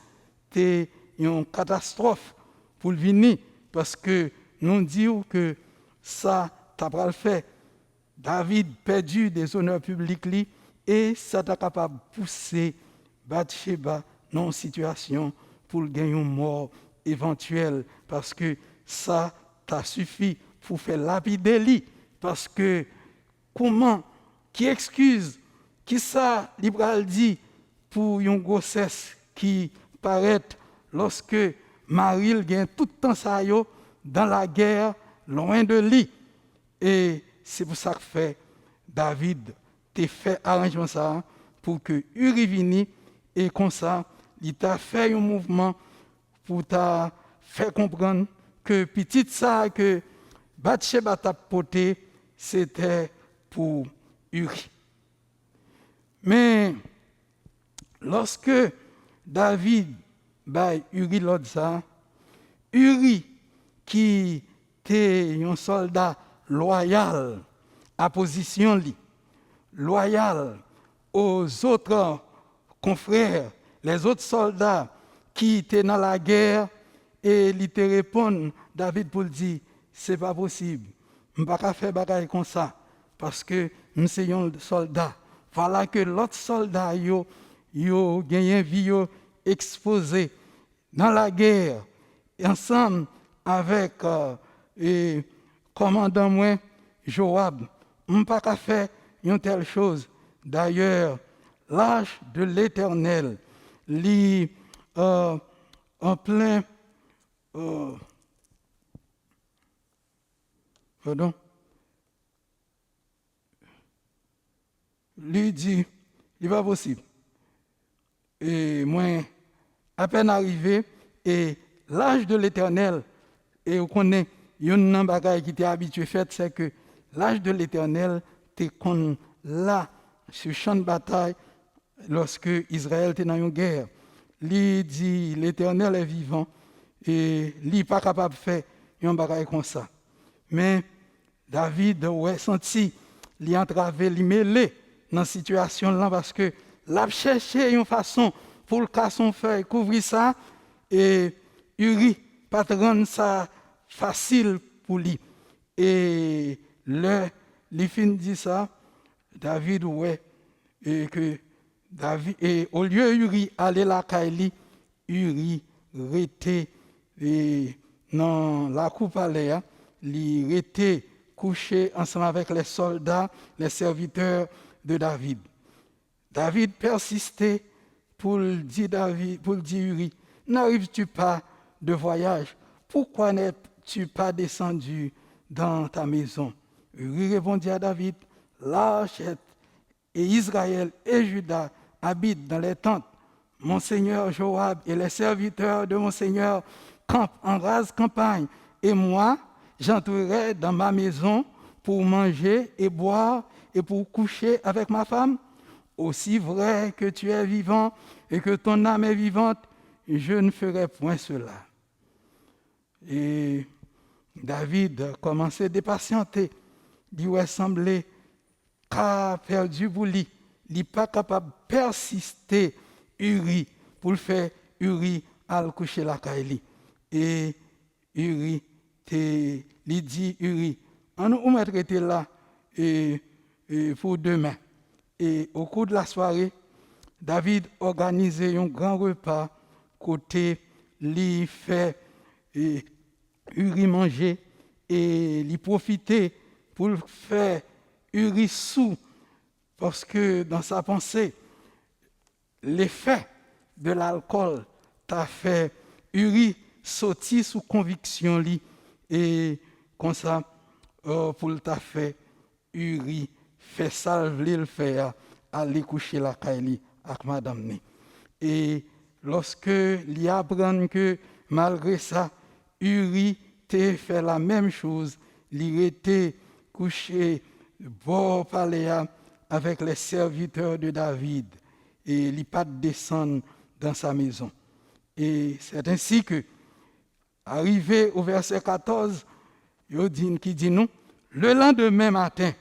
C: était une catastrophe pour le venir parce que nous disons que ça t'a pas le fait. David perdu des honneurs publics et ça t'a capable de pousser Bathsheba dans une situation pour gagner une mort éventuelle parce que ça t'a suffi pour faire lapider lui. Parce que comment, qui excuse, qui ça, Libral dit pour une grossesse qui paraît lorsque Marie gagne tout le temps ça dans la guerre, loin de lui. Et c'est pour ça que fait David t'a fait arrangement ça pour que Uri vienne et comme ça, il t'a fait un mouvement pour t'a faire comprendre que petit ça que Bathsheba t'a porté, c'était pour Uri. Mais lorsque David bat Uri l'autre ça, Uri qui était un soldat loyal à position li, loyal aux autres confrères, les autres soldats qui étaient dans la guerre, et il te répond David pour dire c'est pas possible, je ne peux pas faire bagaille comme ça parce que nous sommes un soldat. Voilà que l'autre soldat yo gagné vie exposé dans la guerre ensemble avec le commandant moi Joab. Je ne peux pas faire une telle chose. D'ailleurs, l'âge de l'Éternel lui en plein lui dit, il va possible. Et moi, à peine arrivé, et l'âge de l'Éternel, et on connaît, il y a un bagage qui était habitué fait, c'est que l'âge de l'Éternel était là, sur le champ de bataille, lorsque Israël était dans une guerre. Il dit, l'Éternel est vivant, et il n'est pas capable de faire un bagage comme ça. Mais David, ouais, senti, il entravé, il mêlé dans la situation là, parce que l'a cherché une façon pour le casser son feu, couvrir ça, et Uri, pas de rendre ça facile pour lui. Et les fin dit ça, David, ouais, et que David, et au lieu Uri aller la Kaili, Uri était dans la coupe palais, il était couché ensemble avec les soldats, les serviteurs de David. David persistait pour dire Uri, n'arrives-tu pas de voyage? Pourquoi n'es-tu pas descendu dans ta maison? Uri répondit à David, l'Archette et Israël et Juda habitent dans les tentes. Mon seigneur Joab et les serviteurs de mon seigneur campent en rase campagne. Et moi, j'entrerai dans ma maison pour manger et boire et pour coucher avec ma femme. Aussi vrai que tu es vivant et que ton âme est vivante, je ne ferai point cela. Et David commençait à dépatienter. Il lui semblait qu'a perdu pour lui. Il n'est pas capable de persister Uri pour le faire Uri à le coucher la Kaili. Et Uri, il dit Uri, on nous mettre là et pour demain. Et au cours de la soirée, David organisait un grand repas côté lui fait Uri manger et lui profiter pour faire Uri sous parce que dans sa pensée, l'effet de l'alcool t'a fait Uri sortir sous conviction li et comme ça pour t'a fait Uri fait salver le faire aller coucher la Kaili avec madame ni. Et lorsque il apprend que malgré ça Uri t'a fait la même chose, il était couché bord palais avec les serviteurs de David et il pas descendre dans sa maison. Et c'est ainsi que, arrivé au verset 14, qui dit nous, le lendemain matin,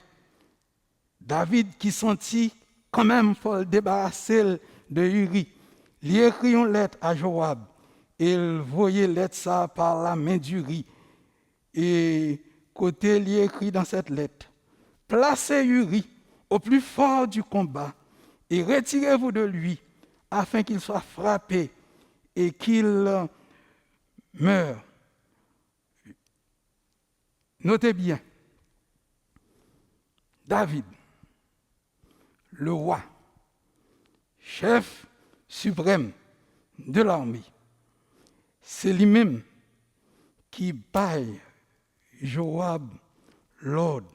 C: David qui sentit quand même pour le débarrasser de Uri, il écrit une lettre à Joab et il voyait lettre ça par la main d'Uri. Et côté il écrit dans cette lettre, placez Uri au plus fort du combat et retirez-vous de lui afin qu'il soit frappé et qu'il meure. Notez bien, David, le roi, chef suprême de l'armée, c'est lui-même qui baille Joab l'ordre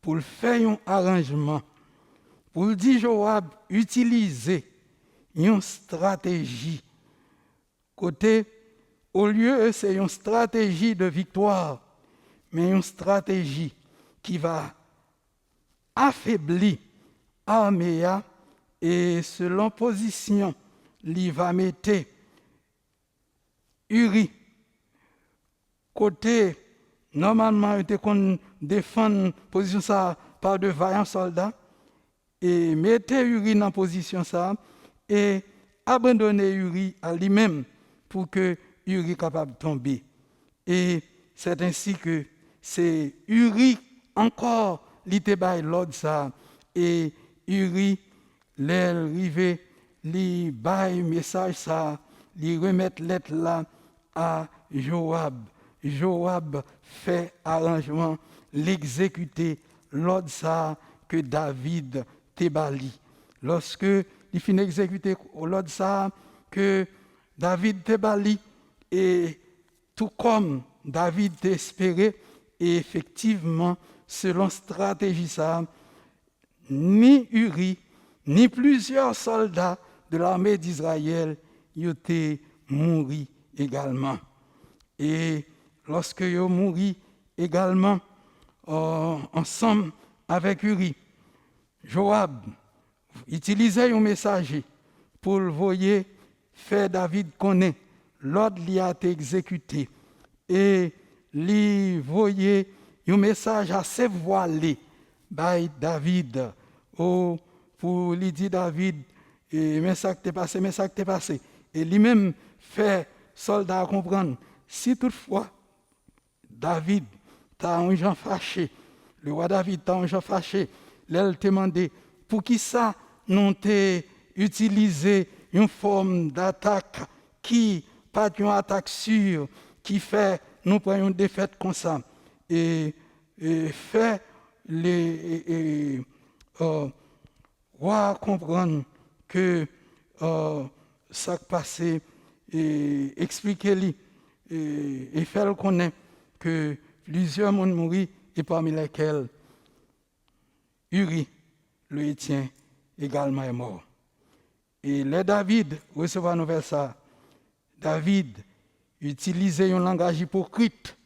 C: pour faire un arrangement, pour dire Joab utiliser une stratégie. Côté, au lieu, c'est une stratégie de victoire, mais une stratégie qui va affaiblir l'armée et selon position, il va mettre Uri côté. Normalement, il était qu'on défend position ça par de vaillants soldats et mettait Uri dans position ça et abandonner Uri à lui-même pour que Uri soit capable de tomber. Et c'est ainsi que c'est Uri encore li te bay l'ordre ça et Uri l'arrivé li bay message ça li remettre lettre là à Joab. Joab fait arrangement l'exécuter l'ordre ça que David te bali. Lorsque il finit exécuter l'ordre ça que David te bali, et tout comme David t'espérait, et effectivement, selon stratégie ça, ni Uri, ni plusieurs soldats de l'armée d'Israël y étaient morts également. Et lorsque ils ont mouru également, ensemble avec Uri, Joab utilisait un messager pour le voyer faire David connaître l'ordre qui a été exécuté. Et lui voyait un message assez voilé par David pour lui dire David, mais ça qui t'est passé, mais ça qui t'est passé. Et lui-même fait soldat comprendre, si toutefois David t'a un gens fâché, le roi David t'a un gens fâché, il t'a demandé pour qui ça nous t'a utilisé une forme d'attaque qui pas une attaque sûre, qui fait nous prenons une défaite comme ça et fait les roi comprendre que ça passé et expliquer-lui et faire connaître que plusieurs monde mourent et parmi lesquels Uri, le Hétien, également est mort. Et les David recevoir nouvelle ça, David utilisait un langage hypocrite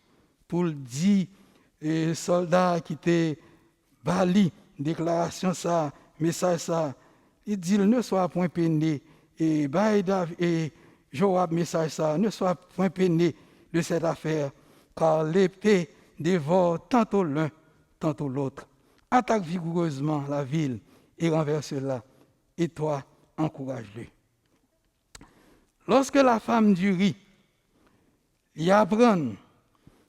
C: pour dire aux soldats qui étaient bali, déclaration ça, message ça, il dit ne sois point peiné et Joab message ça, ne sois point peiné de cette affaire, car l'épée dévore tantôt l'un, tantôt l'autre. Attaque vigoureusement la ville et renverse-la, et toi, encourage-le. Lorsque la femme d'Uri y apprend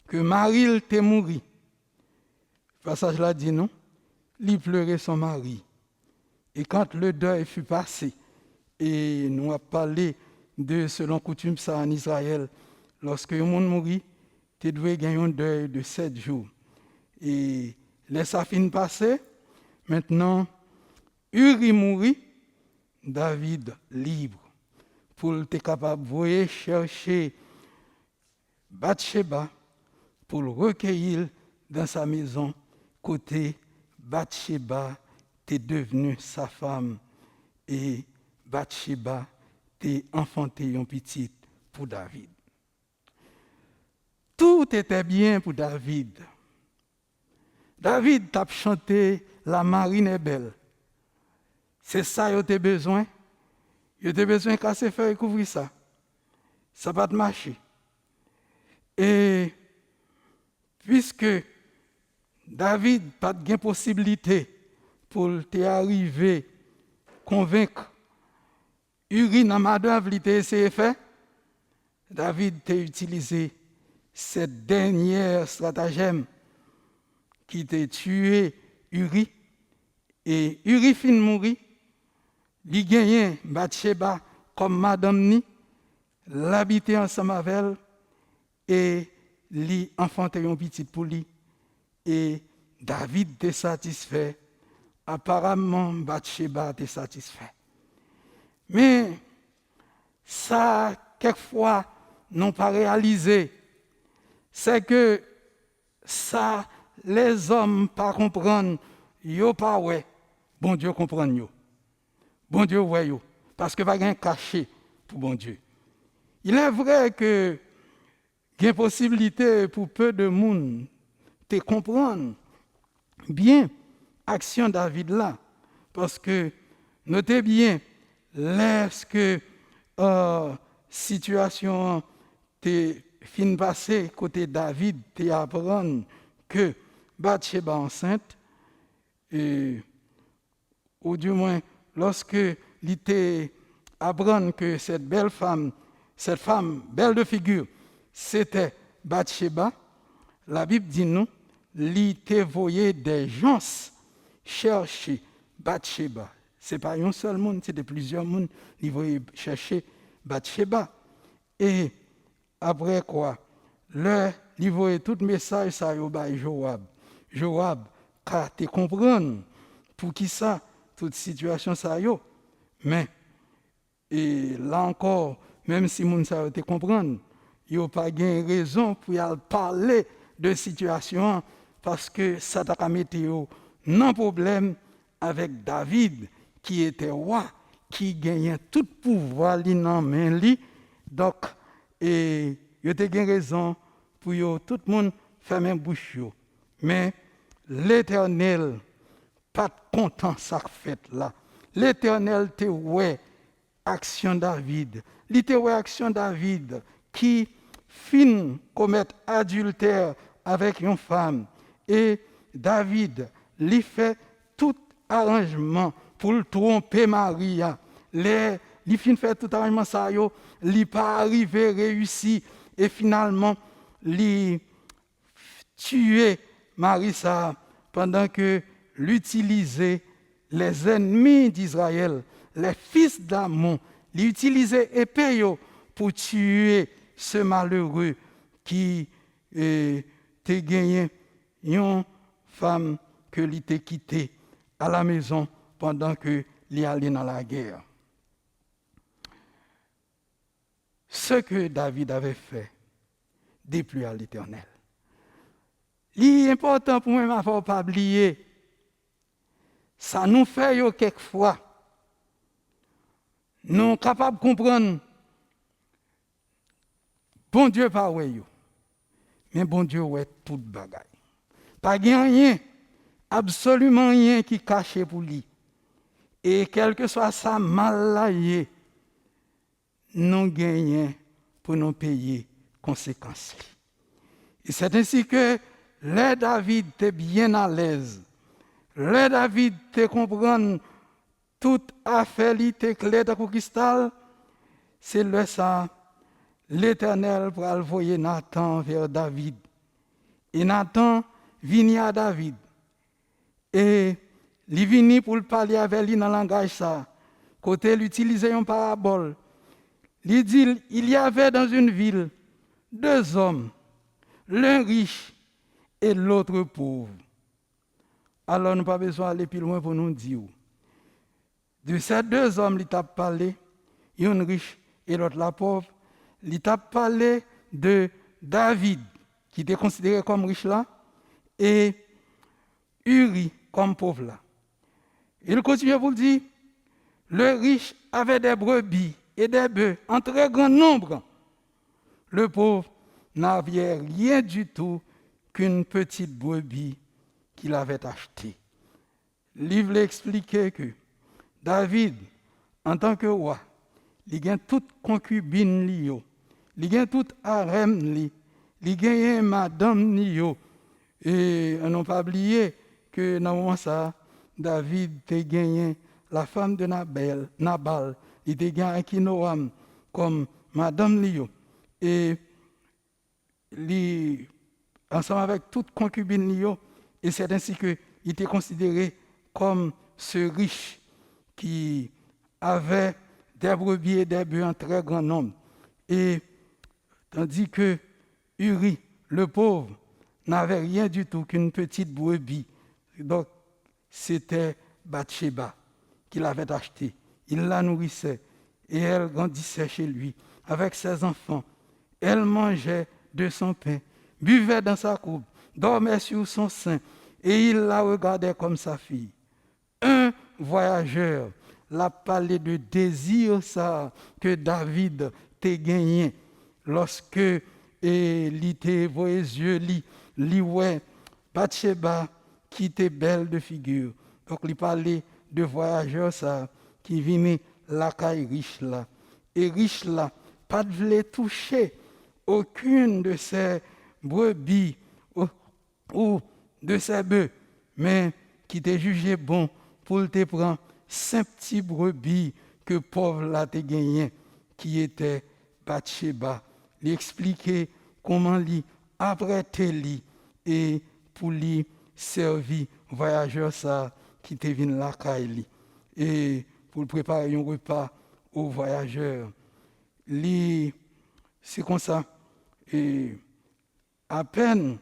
C: que Marie était morte, le passage là dit non, il pleurait son mari. Et quand le deuil fut passé, et nous avons parlé de selon coutume ça en Israël, lorsque un monde mourit, tu dois gagner un deuil de 7 jours. Et laisse la fin passer, maintenant, Uri mourit, David libre, pour être capable de chercher Bathsheba pour le recueillir dans sa maison, côté Bathsheba t'es devenue sa femme et Bathsheba t'es enfanté une petite pour David. Tout était bien pour David. David t'a chanté La marine est belle. C'est ça que tu as besoin. Tu as besoin de casser feuille et couvrir ça. Ça va te marcher. Et puisque David n'a pas de possibilité pour t'arriver convaincre Uri dans ma œuvre, il t'a essayé de faire, David t'a utilisé cette dernière stratagème qui t'a tué Uri. Et Uri fin mourir, il gagne Bathsheba comme madame ni, l'habiter ensemble avec elle, et lui enfanter un petit pour lui. Et David était satisfait. Apparemment, Bathsheba était satisfait. Mais ça, quelquefois, n'ont pas réalisé. C'est que ça, les hommes pas comprennent, yo pas ouais. Bon Dieu comprend yo. Bon Dieu ouais yo. Parce que pas rien caché pour bon Dieu. Il est vrai que il y a une possibilité pour peu de monde de comprendre bien l'action de David là. Parce que, notez bien, lorsque situation t'est fin passée côté David, t'es apprendre que Bathsheba enceinte, ou du moins, lorsque il apprendre que cette femme belle de figure, c'était Bathsheba, la Bible dit nous, il t'a voyé des gens chercher Bathsheba. Ce n'est pas un seul monde, c'est de plusieurs mondes qui voyaient chercher Bathsheba. Et après quoi, il voyait tout message ça y Joab. Joab, car tu comprends pour qui ça, toute situation ça y est. Mais et là encore, même si moun sa te comprendre, yo pas gain raison pour y parler de situation parce que ça t'a mettre yo non problème avec David qui était roi, qui gagnait tout pouvoir li nan main li. Donc et yo te gain raison pour yo tout le monde fermer bouche yo. Mais l'Éternel pas content ça fait là. L'Éternel te ouais action David. Il te ouais action David qui fin commettre adultère avec une femme et David lui fait tout arrangement pour le tromper Maria. Il fin fait tout arrangement ça yo, il pas arrivé réussi et finalement il tuer Marissa pendant que l'utilisait les ennemis d'Israël, les fils d'Amon, l'utilisaient épée pour tuer ce malheureux qui t'a gagné une femme que il t'a quitté à la maison pendant que il allait dans la guerre. Ce que David avait fait déplut à l'Éternel. L'important pour moi, il ne faut pas oublier, ça nous fait quelquefois, nous sommes capables de comprendre, bon Dieu pas ouais, mais bon Dieu ouais toute bagaille. Pas rien, absolument rien qui caché pour lui. Et quel que soit sa mal là, nous gagnons pour nous payer conséquences. Et c'est ainsi que le David était bien à l'aise. Le David te comprendre toute affaire li te clair de cristal. C'est le ça l'Éternel pour envoyer Nathan vers David. Et Nathan vient à David. Et il vient pour parler avec lui dans le langage ça. Côté l'utiliser une parabole. Il dit il y avait dans une ville deux hommes, l'un riche et l'autre pauvre. Alors, nous n'avons pas besoin d'aller plus loin pour nous dire. De ces deux hommes, il t'a parlé, un riche et l'autre la pauvre. Il t'a parlé de David, qui était considéré comme riche là, et Uri comme pauvre là. Il continue pour dire, le riche avait des brebis et des bœufs en très grand nombre. Le pauvre n'avait rien du tout qu'une petite brebis qu'il avait achetée. Le livre expliquait que David, en tant que roi, il a toute concubine liée, il a toute harem liée, il a madame liée. Et on n'a pas oublié que dans le moment ça, David a gagné la femme de Nabal, il a gagné Akinoam comme madame liée. Et ensemble avec toute concubine liée, et c'est ainsi qu'il était considéré comme ce riche qui avait des brebis et des bœufs en très grand nombre. Et tandis que Uri, le pauvre, n'avait rien du tout qu'une petite brebis. Donc, c'était Bathsheba qu'il avait acheté. Il la nourrissait et elle grandissait chez lui avec ses enfants. Elle mangeait de son pain, buvait dans sa coupe, dormait sur son sein et il la regardait comme sa fille. Un voyageur l'a parlé de désir ça que David t'a gagné lorsque il était voyé les yeux li ouais Bathsheba qui était belle de figure. Donc il parlait de voyageur ça qui venait la caille riche là et riche là pas de voulait toucher aucune de ces brebis ou de ses bœufs, mais qui t'a jugé bon pour te prendre 5 petits brebis que pauvre là t'a gagné, qui était Bathsheba. Lui expliquer comment lui apprêter lui et pour lui servir voyageur ça qui te vient la caille et pour préparer un repas aux voyageurs. Lui c'est comme ça et à peine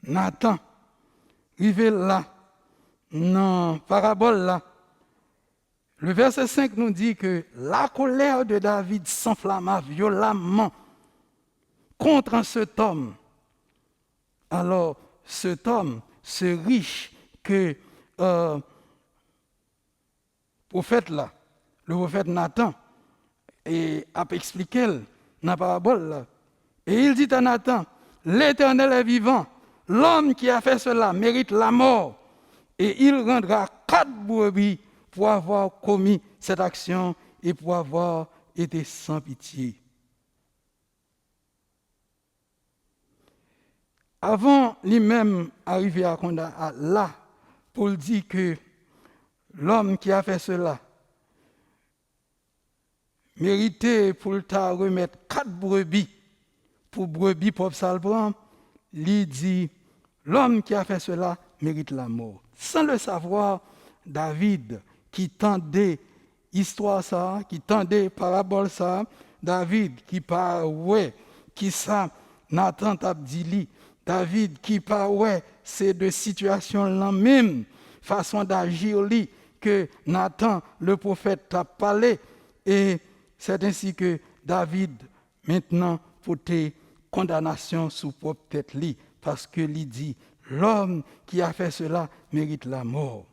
C: Nathan arrivé là, dans la parabole là, Le verset 5 nous dit que la colère de David s'enflamma violemment contre cet homme. Alors, cet homme, ce riche que prophète-là, le prophète Nathan, a expliqué dans la parabole là. Et il dit à Nathan, l'Éternel est vivant, l'homme qui a fait cela mérite la mort, et il rendra 4 brebis pour avoir commis cette action et pour avoir été sans pitié. Avant lui-même arriver à là, Paul dit que l'homme qui a fait cela méritait pour le remettre 4 brebis pour brebis pour Salbram. Il dit l'homme qui a fait cela mérite la mort. Sans le savoir, David, qui tendait histoire ça, qui tendait parabole ça, David qui parlait, qui ça, Nathan t'abdili, David qui parlait, c'est de situation la même façon d'agir li que Nathan, le prophète, t'a parlé. Et c'est ainsi que David, maintenant, portait condamnation sous propre tête li, parce que lui dit, l'homme qui a fait cela mérite la mort.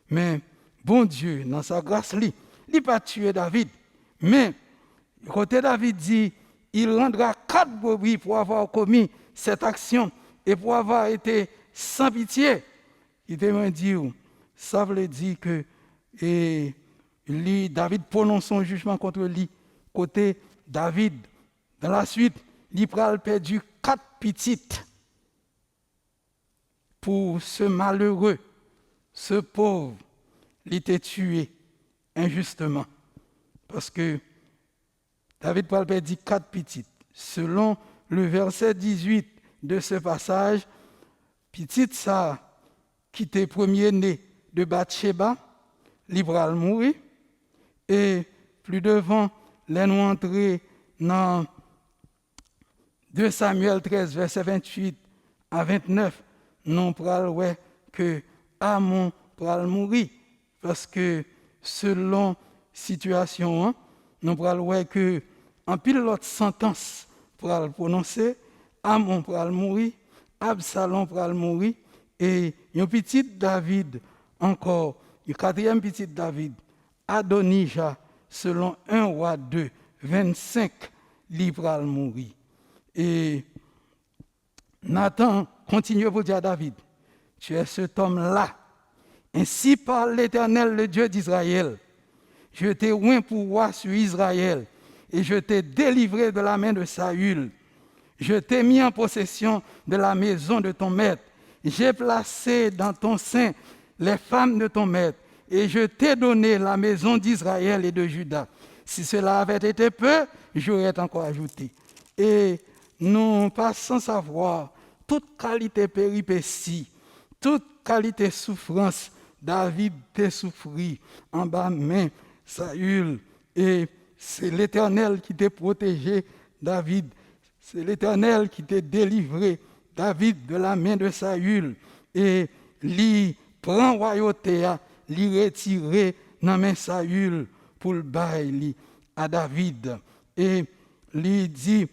C: Mais bon Dieu, dans sa grâce, il n'a pas tué David. Mais, côté David dit, il rendra 4 brebis pour avoir commis cette action et pour avoir été sans pitié. Il m'a dit, ça veut dire que David prononce son jugement contre lui. Côté David, dans la suite, il a perdu 4 petites pour ce malheureux, ce pauvre. Il était tué injustement. Parce que David a perdu 4 petites. Selon le verset 18 de ce passage, petite ça, qui était premier-né de Bathsheba, libéral mourir, et plus devant, les nous entrer dans 2 Samuel 13, verset 28 à 29, nous pral que Amon pral mourir, parce que selon situation, nous pral que en pile l'autre sentence pral prononcer, Amon pral mourir, Absalom pral mourir, et un petit David encore, le 4e petit David, Adonijah, selon 1 roi 2, 25, il pral mourir. Et Nathan continue pour dire à David, tu es cet homme-là. Ainsi parle l'Éternel, le Dieu d'Israël. Je t'ai oint pour roi sur Israël, et je t'ai délivré de la main de Saül. Je t'ai mis en possession de la maison de ton maître. J'ai placé dans ton sein les femmes de ton maître, et je t'ai donné la maison d'Israël et de Juda. Si cela avait été peu, j'aurais encore ajouté. Et nous passons savoir toute qualité péripétie, toute qualité souffrance, David t'a souffri en bas main Saül, et c'est l'Éternel qui t'a protégé, David. C'est l'Éternel qui t'a délivré, David, de la main de Saül, et lui prend royauté, lui retirer dans la main Saül pour le bail à David. Et lui dit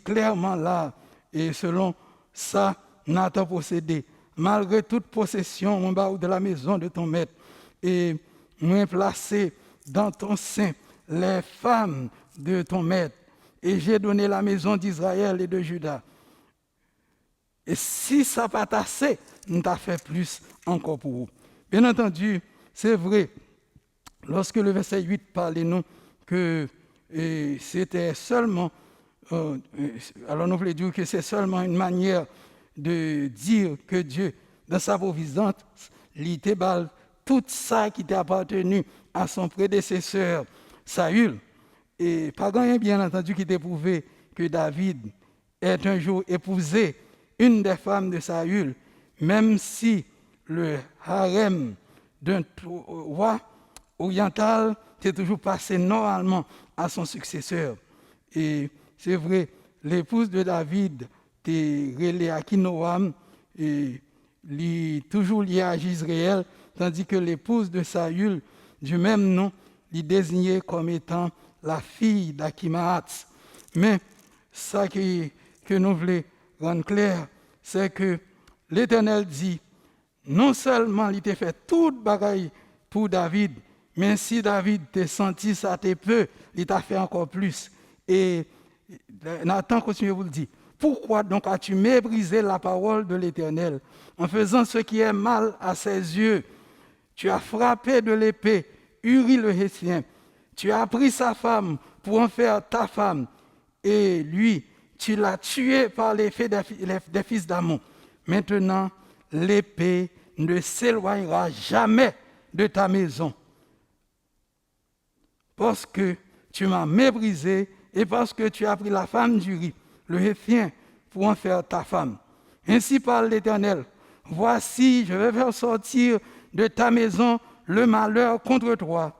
C: clairement là, et selon ça, Nathan possédé, malgré toute possession de la maison de ton maître, et moi placé dans ton sein les femmes de ton maître, et j'ai donné la maison d'Israël et de Juda. Et si ça n'a pas assez, nous t'a fait plus encore pour vous. Bien entendu, c'est vrai, lorsque le verset 8 parle de nous, que c'était seulement, alors nous voulons dire que c'est seulement une manière de dire que Dieu, dans sa providence, il t'ébale tout ça qui t'a appartenu à son prédécesseur Saül. Et pas grand bien entendu qui t'a prouvé que David est un jour épousé une des femmes de Saül, même si le harem d'un roi oriental est toujours passé normalement à son successeur. Et c'est vrai, l'épouse de David était relée à Kinoam, et toujours liée à Israël, tandis que l'épouse de Saül du même nom, il désignait comme étant la fille d'Akimaatz. Mais ça que nous voulons rendre clair, c'est que l'Éternel dit, non seulement il t'a fait toute bagaille pour David, mais si David t'a senti ça t'est peu, il t'a fait encore plus. Et Nathan continue à vous le dire. Pourquoi donc as-tu méprisé la parole de l'Éternel en faisant ce qui est mal à ses yeux? Tu as frappé de l'épée Uri le Héthien. Tu as pris sa femme pour en faire ta femme. Et lui, tu l'as tué par l'effet des fils d'Ammon. Maintenant, l'épée ne s'éloignera jamais de ta maison. Parce que tu m'as méprisé et parce que tu as pris la femme d'Uri, le Héthien, pour en faire ta femme. Ainsi parle l'Éternel. Voici, je vais faire sortir de ta maison le malheur contre toi,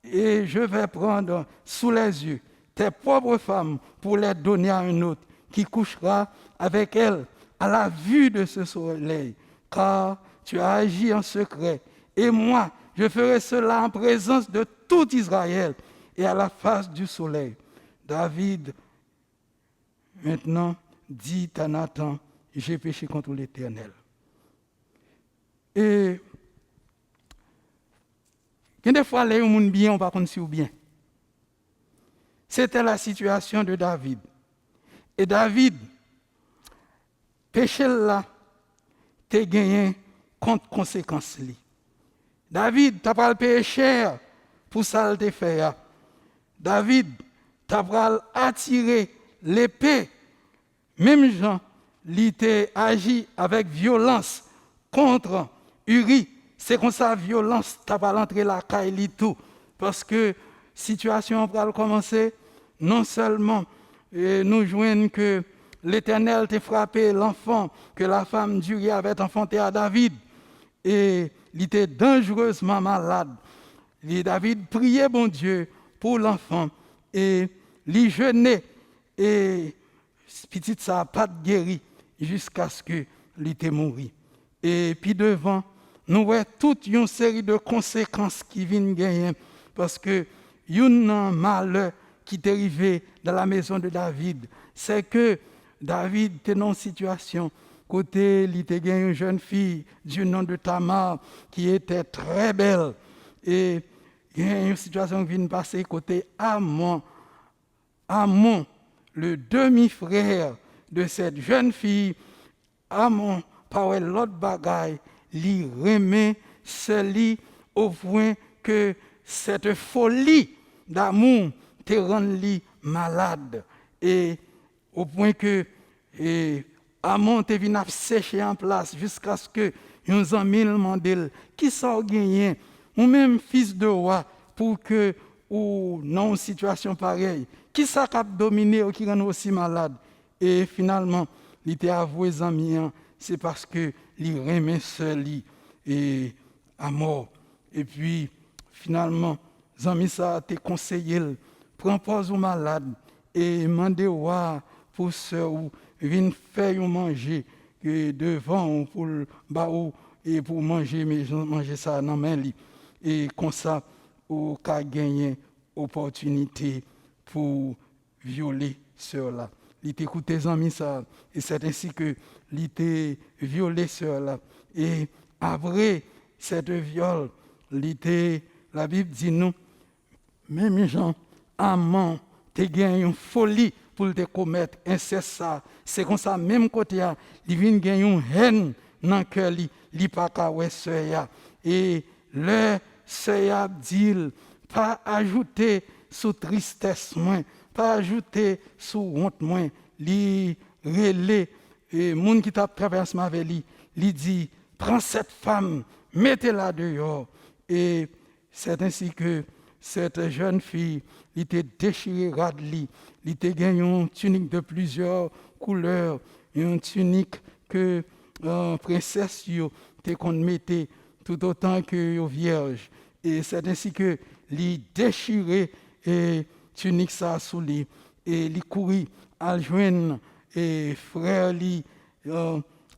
C: et je vais prendre sous les yeux tes propres femmes pour les donner à un autre qui couchera avec elles à la vue de ce soleil, car tu as agi en secret. Et moi, je ferai cela en présence de tout Israël et à la face du soleil. David, maintenant, dit à Nathan, j'ai péché contre l'Éternel. Et des fois, les gens bien, on ne pas si ou bien. C'était la situation de David. Et David, péché là, t'es gagné contre conséquences. David, t'as pas le payer cher pour ça le fait. David, t'as pas attiré l'épée. Même Jean, il t'a agi avec violence contre Uri. C'est comme ça, violence, t'as pas l'entrée la caille tout. Parce que situation va commencer, non seulement nous joignent que l'Éternel t'a frappé l'enfant que la femme d'Uri avait enfanté à David. Et il était dangereusement malade. Et David priait bon Dieu pour l'enfant. Et il jeûnait. Et petit ça n'a pas guéri jusqu'à ce qu'il était mort. Et puis devant, nous voyons toute une série de conséquences qui viennent gagner. Parce que il y a un malheur qui est arrivé dans la maison de David. C'est que David était dans une situation côté, il était une jeune fille du nom de Tamar qui était très belle. Et il y a une situation qui vient passer côté Amon. Amon, le demi-frère de cette jeune fille, Amon, par l'autre bagaille, lui remet celui au point que cette folie d'amour te rend lui malade. Et au point que Amon te vient sécher en place jusqu'à ce que nous en demandent qui ça gagné ou même fils de roi pour que ou non une situation pareille qui ça cap dominer ou qui rend aussi malade. Et finalement il était avoué amis, c'est parce que il remet seul et à mort. Et puis finalement Zami ça te conseillé prends pause au malade et demandez roi pour ceux ou viennent faire manger que devant pour baou et pour manger mais manger ça dans main li et comme ça ou qu'a gagner opportunité pour violer ceux là. Il t'écoute tes amis ça et c'est ainsi que il était violé ceux là et après cette viol la Bible dit nous même gens amant te gagne une folie pour te commettre inceste ça c'est comme ça même côté là il vient gagner une haine dans cœur li pas ka ouais sœur et le sœur dit pas ajouter sous tristesse moins pas ajouter sous honte moins li relé et monde qui t'a traversé avec lui dit prends cette femme mettez-la dehors et c'est ainsi que cette jeune fille il était déchiré radli il était gagné une tunique de plusieurs couleurs une tunique que princesse yo te qu'on mettait tout autant que vierge et c'est ainsi que il déchiré et tunique ça sous lui et il courit à joindre et frère li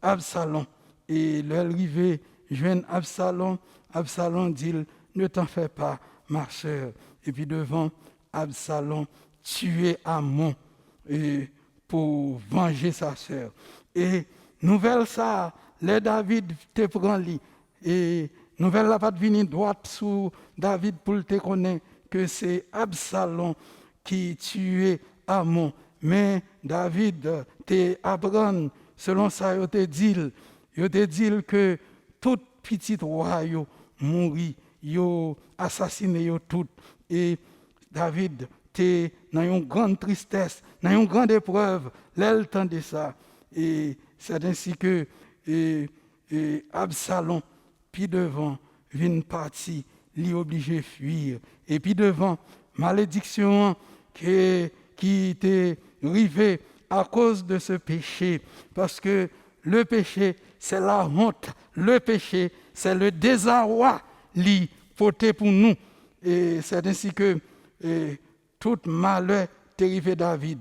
C: Absalom et l'arrivée joindre Absalom dit ne t'en fais pas, ma sœur. Et puis devant Absalom, tuer Amon et pour venger sa sœur. Et nouvelle ça, les David te prend li. Et nouvelle la pas venir droite sous David pour te connaître que c'est Absalom qui tuait Amon. Mais David te apprend, selon ça, il te dit que tout petit roi yo mouri, yo assassiné yo tout. Et David te dans une grande tristesse, dans une grande épreuve, le temps de ça. Et c'est ainsi que Absalom, puis devant, vient partir, lui obligé fuir. Et puis devant, malédiction qui était arrivée à cause de ce péché. Parce que le péché, c'est la honte. Le péché, c'est le désarroi li porté pour nous. Et c'est ainsi que tout malheur t'est arrivé David.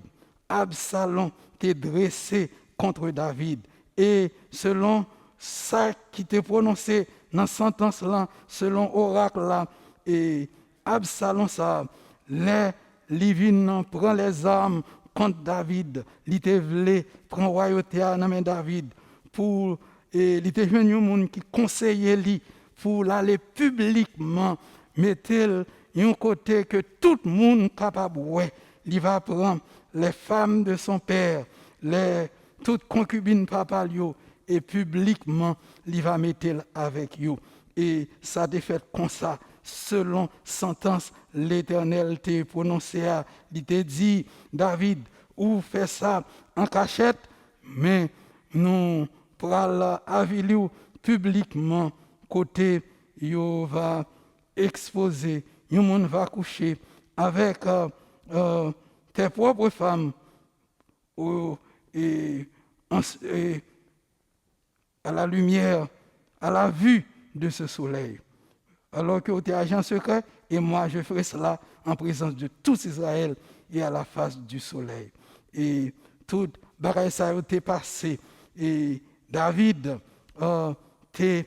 C: Absalom t'est dressé contre David. Et selon ça qui t'est prononcé dans sentence là, selon oracle là, et Absalom ça, les Livin prend les armes contre David. Il te voulait prendre royauté à main David pour il te joindre un monde qui conseillait lui pour l'aller publiquement mettre un côté que tout le monde capable ouais, il va prendre les femmes de son père, toutes concubines papa lui et publiquement il va mettre avec eux. Et ça a été fait comme ça selon sentence l'Éternel t'a prononcé, il t'a dit David ou fait ça en cachette, mais nous pral avilu publiquement côté yo va exposer, yo monde va coucher avec tes propres femmes et à la lumière, à la vue de ce soleil. Alors que tu es agent secret, et moi je ferai cela en présence de tous Israël et à la face du soleil. Et tout bagaille ça a été passé. Et David t'est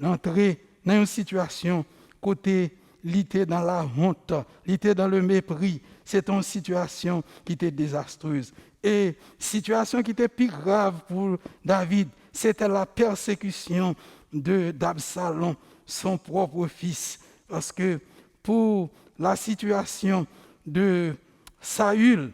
C: entré dans une situation côté il était dans la honte, il était dans le mépris. C'est une situation qui était désastreuse. Et situation qui était plus grave pour David, c'était la persécution d'Absalom, son propre fils. Parce que pour la situation de Saül,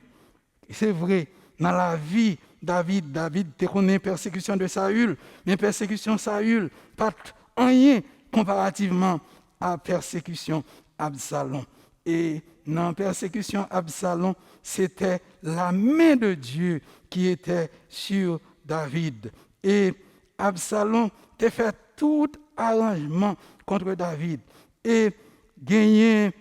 C: c'est vrai, dans la vie David te connaît persécution de Saül, mais persécution Saül, pas rien comparativement à persécution Absalom. Et dans la persécution Absalom, c'était la main de Dieu qui était sur David. Et Absalom t'a fait tout arrangement contre David. Et gagné,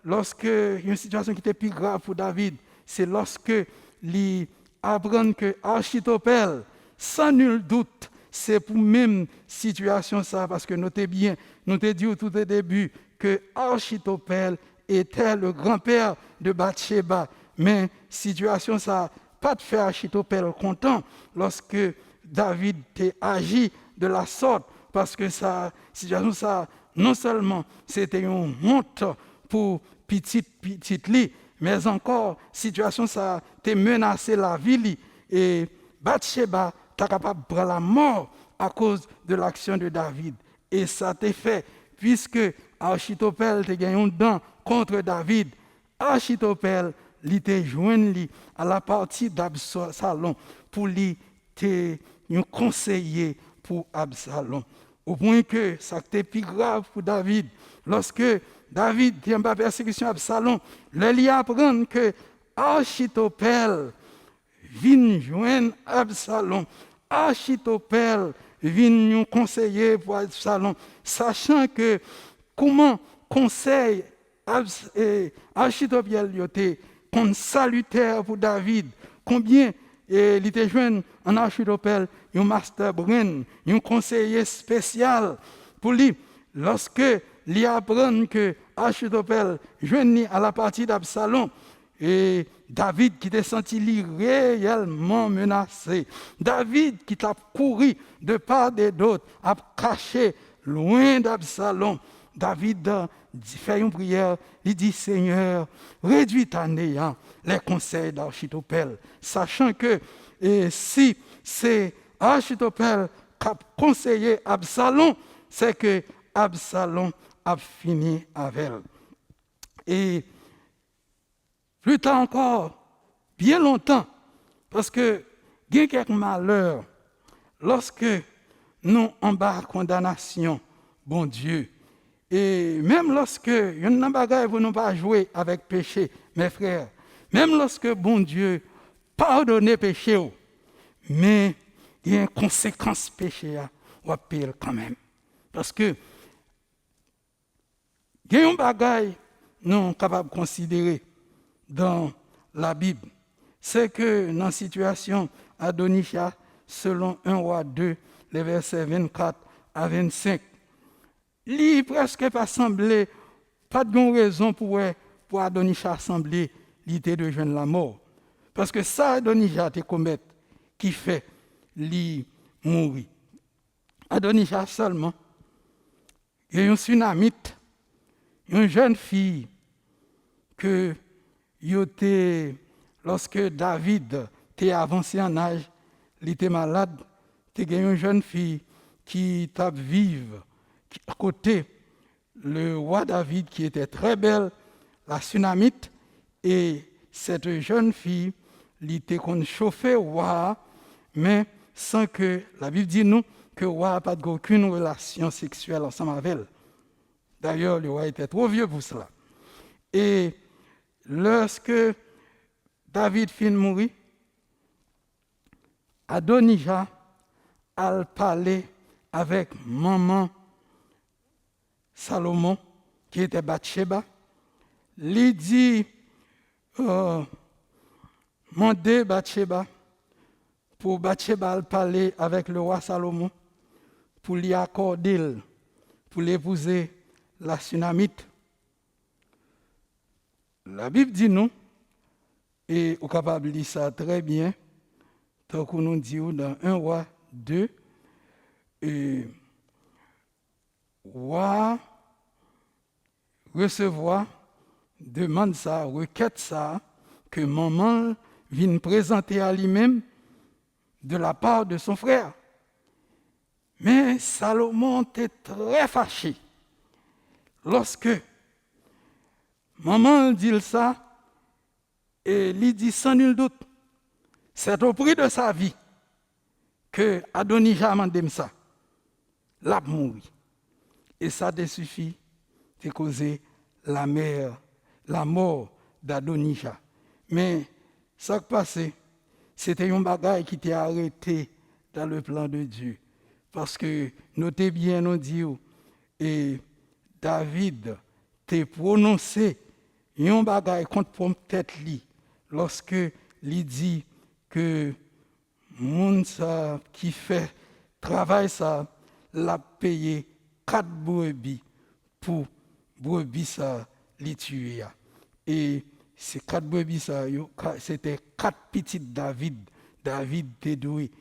C: lorsque il y a une situation qui était plus grave pour David, c'est lorsque il apprend que Achitophel, sans nul doute, c'est pour même situation ça, parce que notez bien, nous t'ai dit au tout début que Achitophel était le grand-père de Bathsheba, mais situation ça, pas de faire Achitophel content lorsque David a agi de la sorte, parce que ça, situation ça, non seulement c'était une honte pour petite li, mais encore situation ça t'a menacé la vie et Bathsheba t'a capable de prendre la mort à cause de l'action de David. Et ça t'a fait puisque Achitophel t'a gagné un dent contre David. Achitophel il t'a joint à la partie d'Absalom pour lui te conseiller pour Absalom. Au point que ça était plus grave pour David. Lorsque David était en persécution Absalom, il apprend que Achitophel vient joindre Absalom. Achitophel vient conseiller pour Absalom, sachant que comment conseil Achitophel était comme salutaire pour David, combien il était joint en Achitophel, un master brain, un conseiller spécial pour lui. Lorsque il apprend que Achitophel joint à la partie d'Absalom, et David qui était senti réellement menacé, David qui t'a couru de part et d'autre, a caché loin d'Absalom, David fait une prière, il dit, Seigneur, réduis à néant les conseils d'Achitophel, sachant que si c'est Achitophel qui a conseillé Absalom, c'est que Absalom a fini avec elle. Et plus tard encore, bien longtemps, parce que il y a quelques malheurs, lorsque nous en bas condamnation, bon Dieu, et même lorsque il y a une bagaille vous n'avez pas joué avec péché, mes frères, même lorsque bon Dieu pardonne péché, mais il y a une conséquence péché, on va payer quand même. Parce que il y a une bagaille nous sommes capables de considérer dans la Bible, c'est que dans la situation Adonija, selon 1 Roi 2, les versets 24 à 25, il presque pas semblé, pas de raison pour Adonija sembler l'idée de joindre la mort. Parce que ça, Adonija te commet, qui fait lui mourir. Adonija seulement, il y a un tsunamite, une jeune fille que lorsque David était avancé en âge, il était malade, il y a une jeune fille qui était vive à côté le roi David qui était très belle, la tsunamite, et cette jeune fille, elle était qu'on chauffait le roi, mais sans que la Bible dit nous que le roi n'a pas aucune relation sexuelle ensemble avec elle. D'ailleurs, le roi était trop vieux pour cela. Et lorsque David finit de mourir, Adonija a parlé avec maman Salomon, qui était Bathsheba. Il dit, mandez Bathsheba, pour Bathsheba parler avec le roi Salomon, pour lui accorder, pour l'épouser la tsunamite. La Bible dit nous, et on est capable de lire ça très bien, tant qu'on nous dit dans 1 Roi 2, et roi recevoir, demande ça, requête ça, que maman vienne présenter à lui-même de la part de son frère. Mais Salomon était très fâché lorsque maman dit ça, et lui dit sans nul doute, c'est au prix de sa vie que Adonija a demandé ça. L'a mouru. Et ça te suffit de causer la mort d'Adonija. Mais ça qui passait, c'était un bagage qui était arrêté dans le plan de Dieu. Parce que, notez bien, nous disons, et David t'a prononcé un bagage contre tête li lorsque il dit que monde qui fait travail ça l'a payé 4 brebis pour brebis ça les tuer. Et ces 4 brebis ça c'était 4 petits David était doué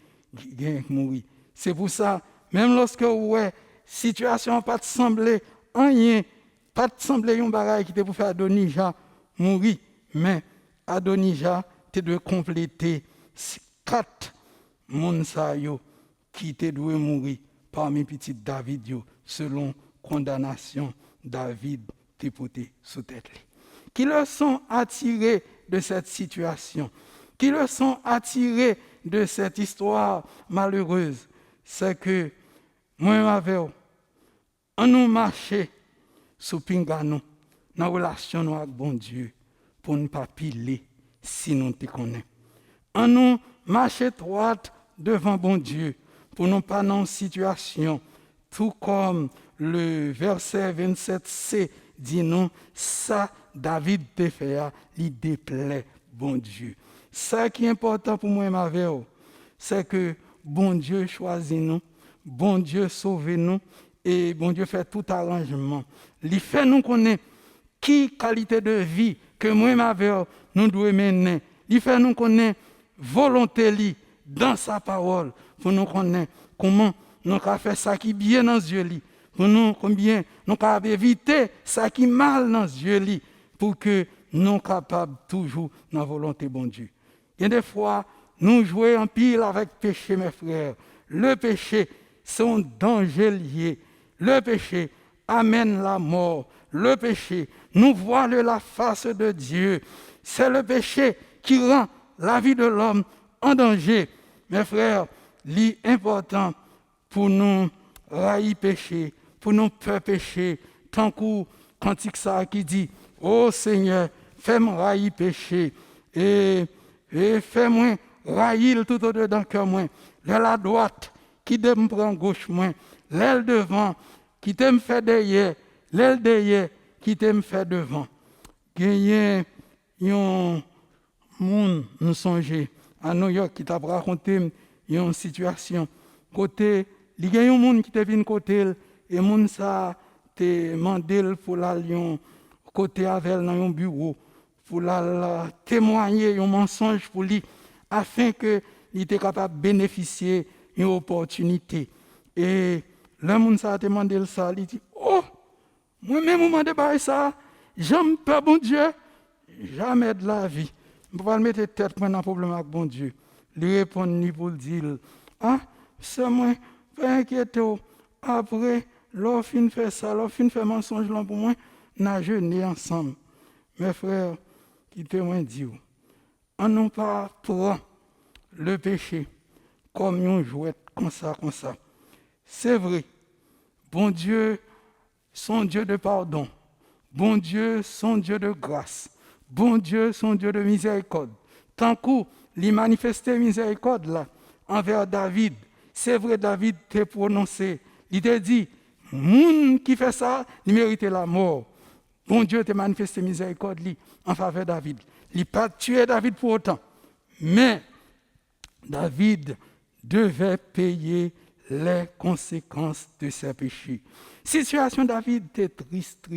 C: mourir. C'est pour ça même lorsque situation pas sembler rien, pas sembler un bagage qui était pour faire Adonija mourir, mais Adonija te doit compléter 4 moun qui te doit mourir parmi petits David yo, selon condamnation David te porté sous tête. Qui leur sont attirés de cette situation, qui leur sont attirés de cette histoire malheureuse, c'est que moi avec on nous marcher sous pinganou dans relation avec bon Dieu pour ne pas piler si nous te connaissons. On nous marcher droite devant bon Dieu pour ne pas dans une situation tout comme le verset 27c dit non, ça David te fait, il déplaît bon Dieu. Ça qui est important pour moi ma vie, c'est que bon Dieu choisit nous, bon Dieu sauve nous et bon Dieu fait tout arrangement. Il fait nous connaître qui qualité de vie que moi ma vie nous devons mener. Il fait nous connaître volonté li dans sa parole pour nous connaître comment nous avons fait ça qui bien dans Dieu li pour nous, combien nous capables d'éviter ça qui est mal dans les yeux, li, pour que nous capables toujours dans la volonté de bon Dieu. Il y a des fois, nous jouons en pile avec le péché, mes frères. Le péché, c'est un danger lié. Le péché amène la mort. Le péché nous voile la face de Dieu. C'est le péché qui rend la vie de l'homme en danger. Mes frères, l'important pour nous railler péché, pour nous peur péché, tant que cantique ça qui dit, ô Seigneur, fais-moi railler péché et fais-moi railler tout au-dedans que moi. L'aile à droite qui me prend gauche moi, l'aile devant qui me fait derrière, l'aile derrière qui me fait devant. Gagner un monde, nous songeons à New York qui t'a raconté une situation. Côté, il y a un monde qui t'a venu côté et monde ça t'a demandé pour aller côté avec dans un bureau pour la témoigner un mensonge pour lui afin que il était capable de bénéficier d'une opportunité. Et le monde ça a demandé ça, il dit oh, moi-même on m'a débarrassé ça, j'aime pas bon Dieu, jamais de la vie. Je ne peux pas mettre tête dans un problème avec bon Dieu. Lui répondre ni pour le dire ah, c'est moi, pas inquiéter. Après, l'offre fait ça, l'offre fait mensonge là pour moi, n'a jeûné ensemble. Mes frères, qui témoignent Dieu, on n'a pas prend le péché comme un jouet comme ça. C'est vrai, bon Dieu, son Dieu de pardon, bon Dieu, son Dieu de grâce, bon Dieu, son Dieu de miséricorde. Tant qu'il manifestait miséricorde là envers David, c'est vrai, David t'a prononcé, il t'a dit, moun qui fait ça, il mérite la mort. Bon Dieu t'a manifesté miséricorde en faveur de David. Il n'a pas tué David pour autant. Mais David devait payer les conséquences de ses péchés. Situation de David était triste.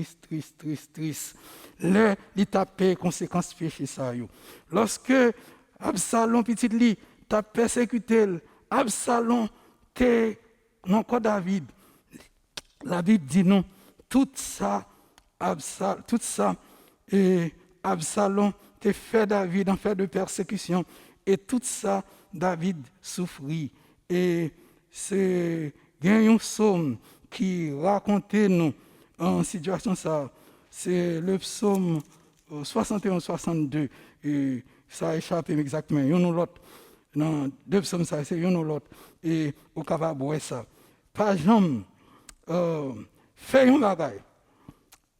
C: Il a payé les conséquences du péché. Lorsque Absalom, petit lui, t'a persécuté, Absalom était encore David. La Bible dit non, tout ça, et Absalom t'a fait David en fait de persécution. Et tout ça, David souffrit. Et c'est un psaume qui racontait nous en situation ça. C'est le psaume 61-62. Et ça a échappé exactement. Il y en a l'autre. Dans deux psaumes, ça, c'est il y en a l'autre. Et au capable de ça. Par exemple, fait un bagage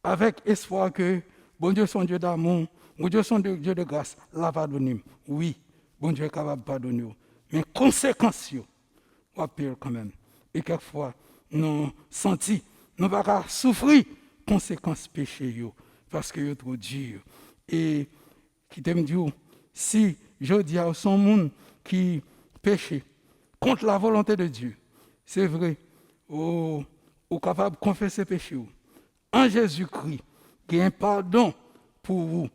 C: avec espoir que bon Dieu son Dieu d'amour, bon Dieu son Dieu de grâce, la pardonner. Oui, bon Dieu est capable de pardonner. Mais conséquences, on va payer quand même. Et quelquefois, nous sentons, nous ne pouvons pas souffrir conséquences péché, parce que c'est trop dur. Et qui t'aime dire, si je dis à son monde qui péche contre la volonté de Dieu, c'est vrai, ou capable de confesser péché en Jésus-Christ, qui est un pardon pour vous.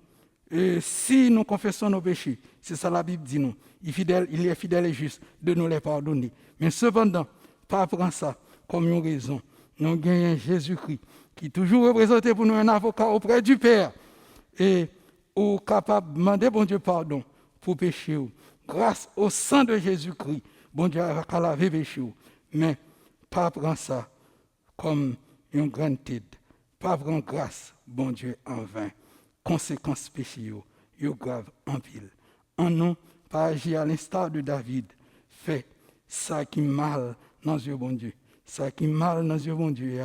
C: Et si nous confessons nos péchés, c'est ça la Bible dit nous, il est fidèle et juste de nous les pardonner. Mais cependant, pas prendre ça comme une raison. Nous gagnons Jésus-Christ, qui est toujours représenté pour nous un avocat auprès du Père. Et ou capable de demander bon Dieu pardon pour péché. Grâce au sang de Jésus-Christ, bon Dieu va laver péché. Mais pas prendre ça comme une grande tête. Pas prendre grâce, bon Dieu, en vain. Conséquences péché, yo grave en pile. En nous, pas agir à l'instar de David, fait ça qui mal dans les yeux bon Dieu. Ça qui mal dans les yeux bon Dieu,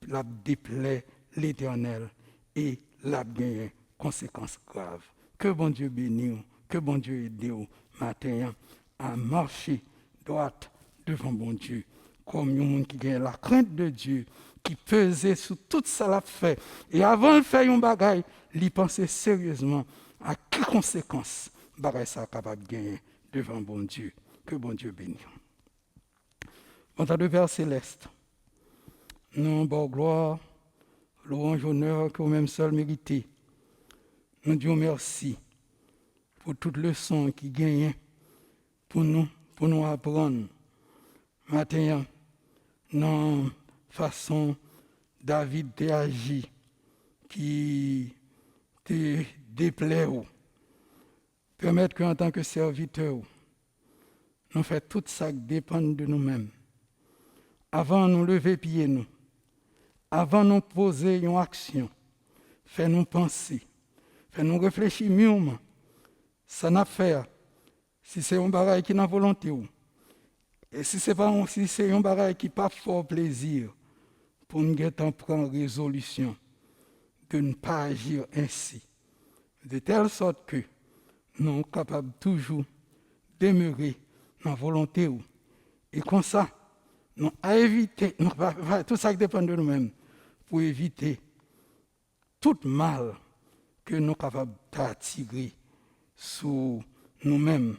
C: la déplaît l'Éternel et la gagne conséquences graves. Que bon Dieu bénisse, que bon Dieu aide matin à marcher droit devant bon Dieu, comme un monde qui gagne la crainte de Dieu, qui pesait sur tout ça l'a fait. Et avant de faire un bagage, il pensait sérieusement à quelles conséquences bagage ça capable de gagner devant bon Dieu. Que bon Dieu bénisse. Quant à Père céleste, nous bon gloire, louange, honneur que vous-même seul méritez. Nous disons merci pour toute leçon qui gagne pour nous apprendre. Maintenant, dans façon David t'a agi, qui te déplaît, permettre qu'en tant que serviteur, nous faisons tout ça qui dépend de nous-mêmes. Avant de nous lever pieds, nous, avant de nous poser une action, fais-nous penser, fais-nous réfléchir mûrement. Ça n'a fait, si c'est un bagage qui n'a volonté, et si c'est un bagage qui n'a pas fort plaisir, pour nous prendre résolution de ne pas agir ainsi, de telle sorte que nous sommes capables toujours demeurer dans la volonté. Et comme ça, nous à éviter, tout ça qui dépend de nous-mêmes, pour éviter tout mal que nous sommes capables d'attirer sur nous-mêmes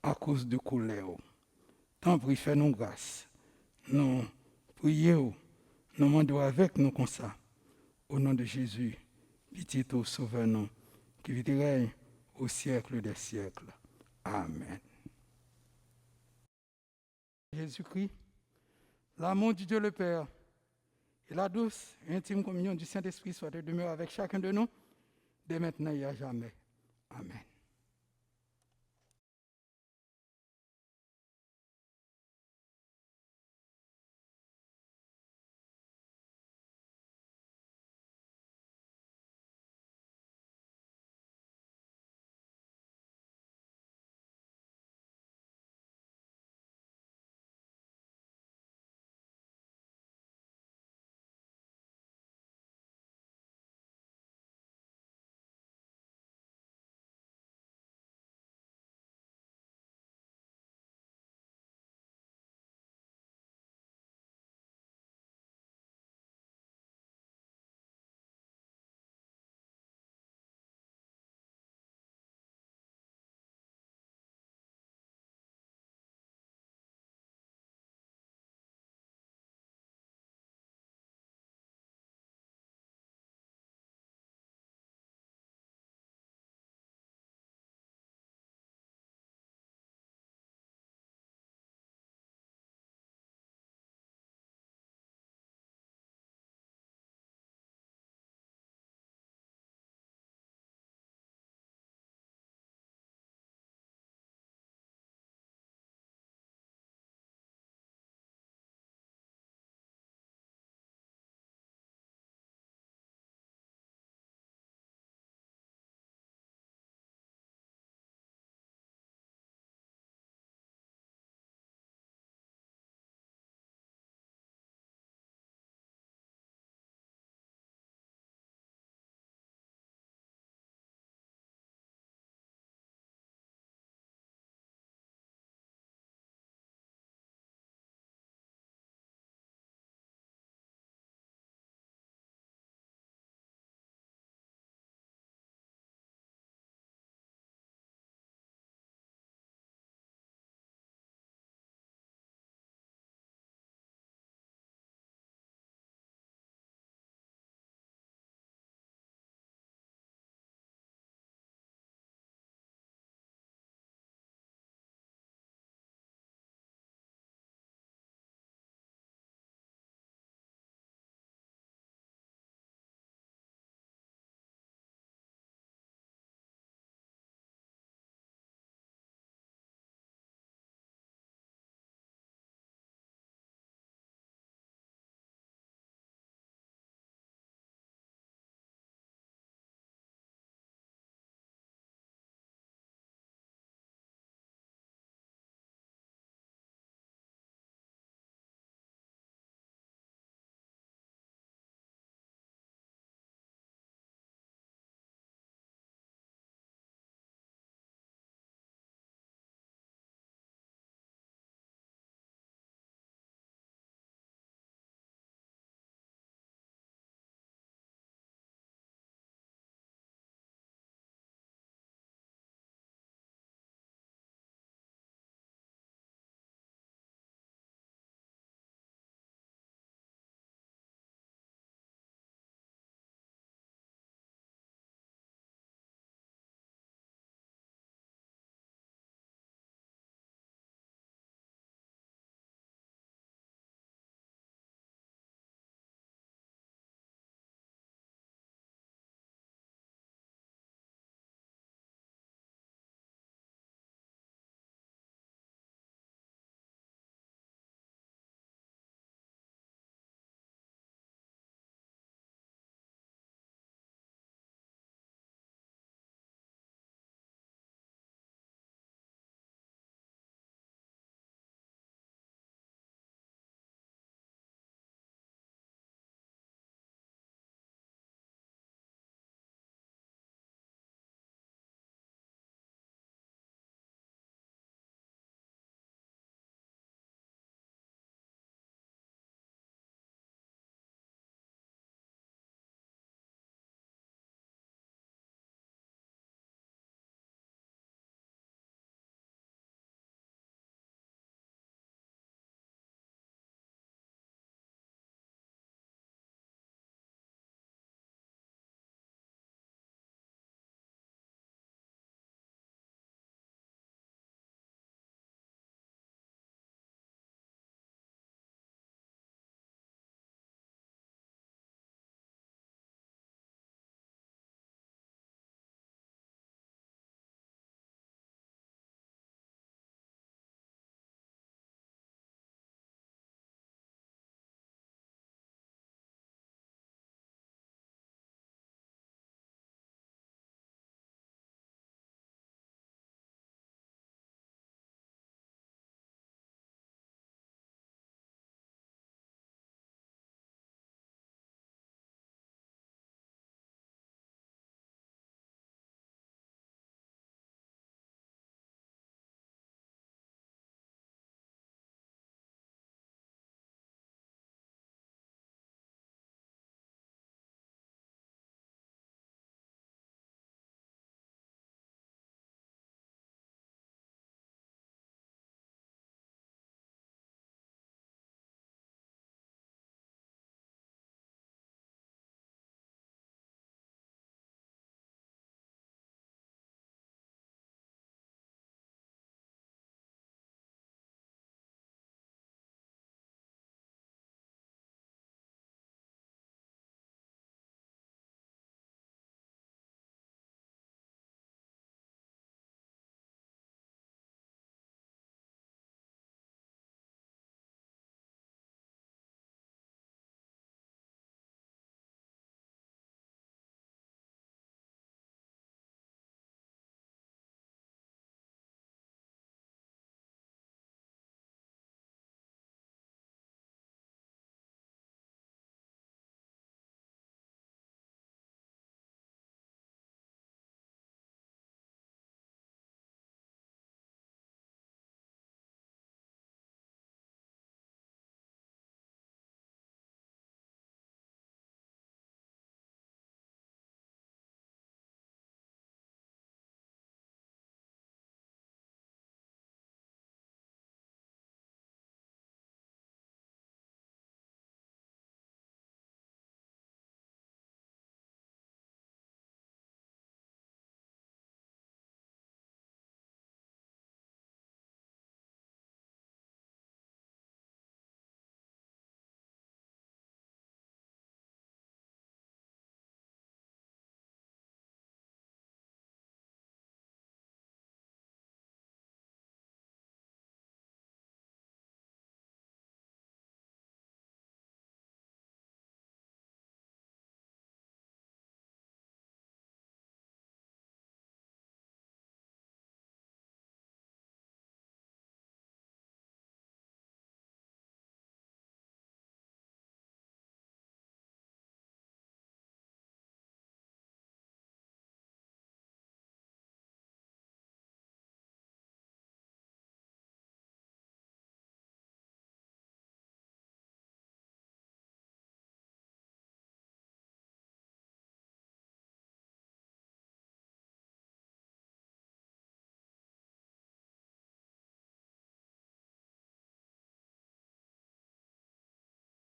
C: à cause de colère. Tant pis, fais-nous grâce. Nous prions, nous demandons avec nous comme ça. Au nom de Jésus, pitié au Sauveur-nous, qui vit et règne au siècle des siècles. Amen. Jésus-Christ, l'amour du Dieu le Père et la douce et intime communion du Saint-Esprit soit de demeurer avec chacun de nous, dès maintenant et à jamais. Amen.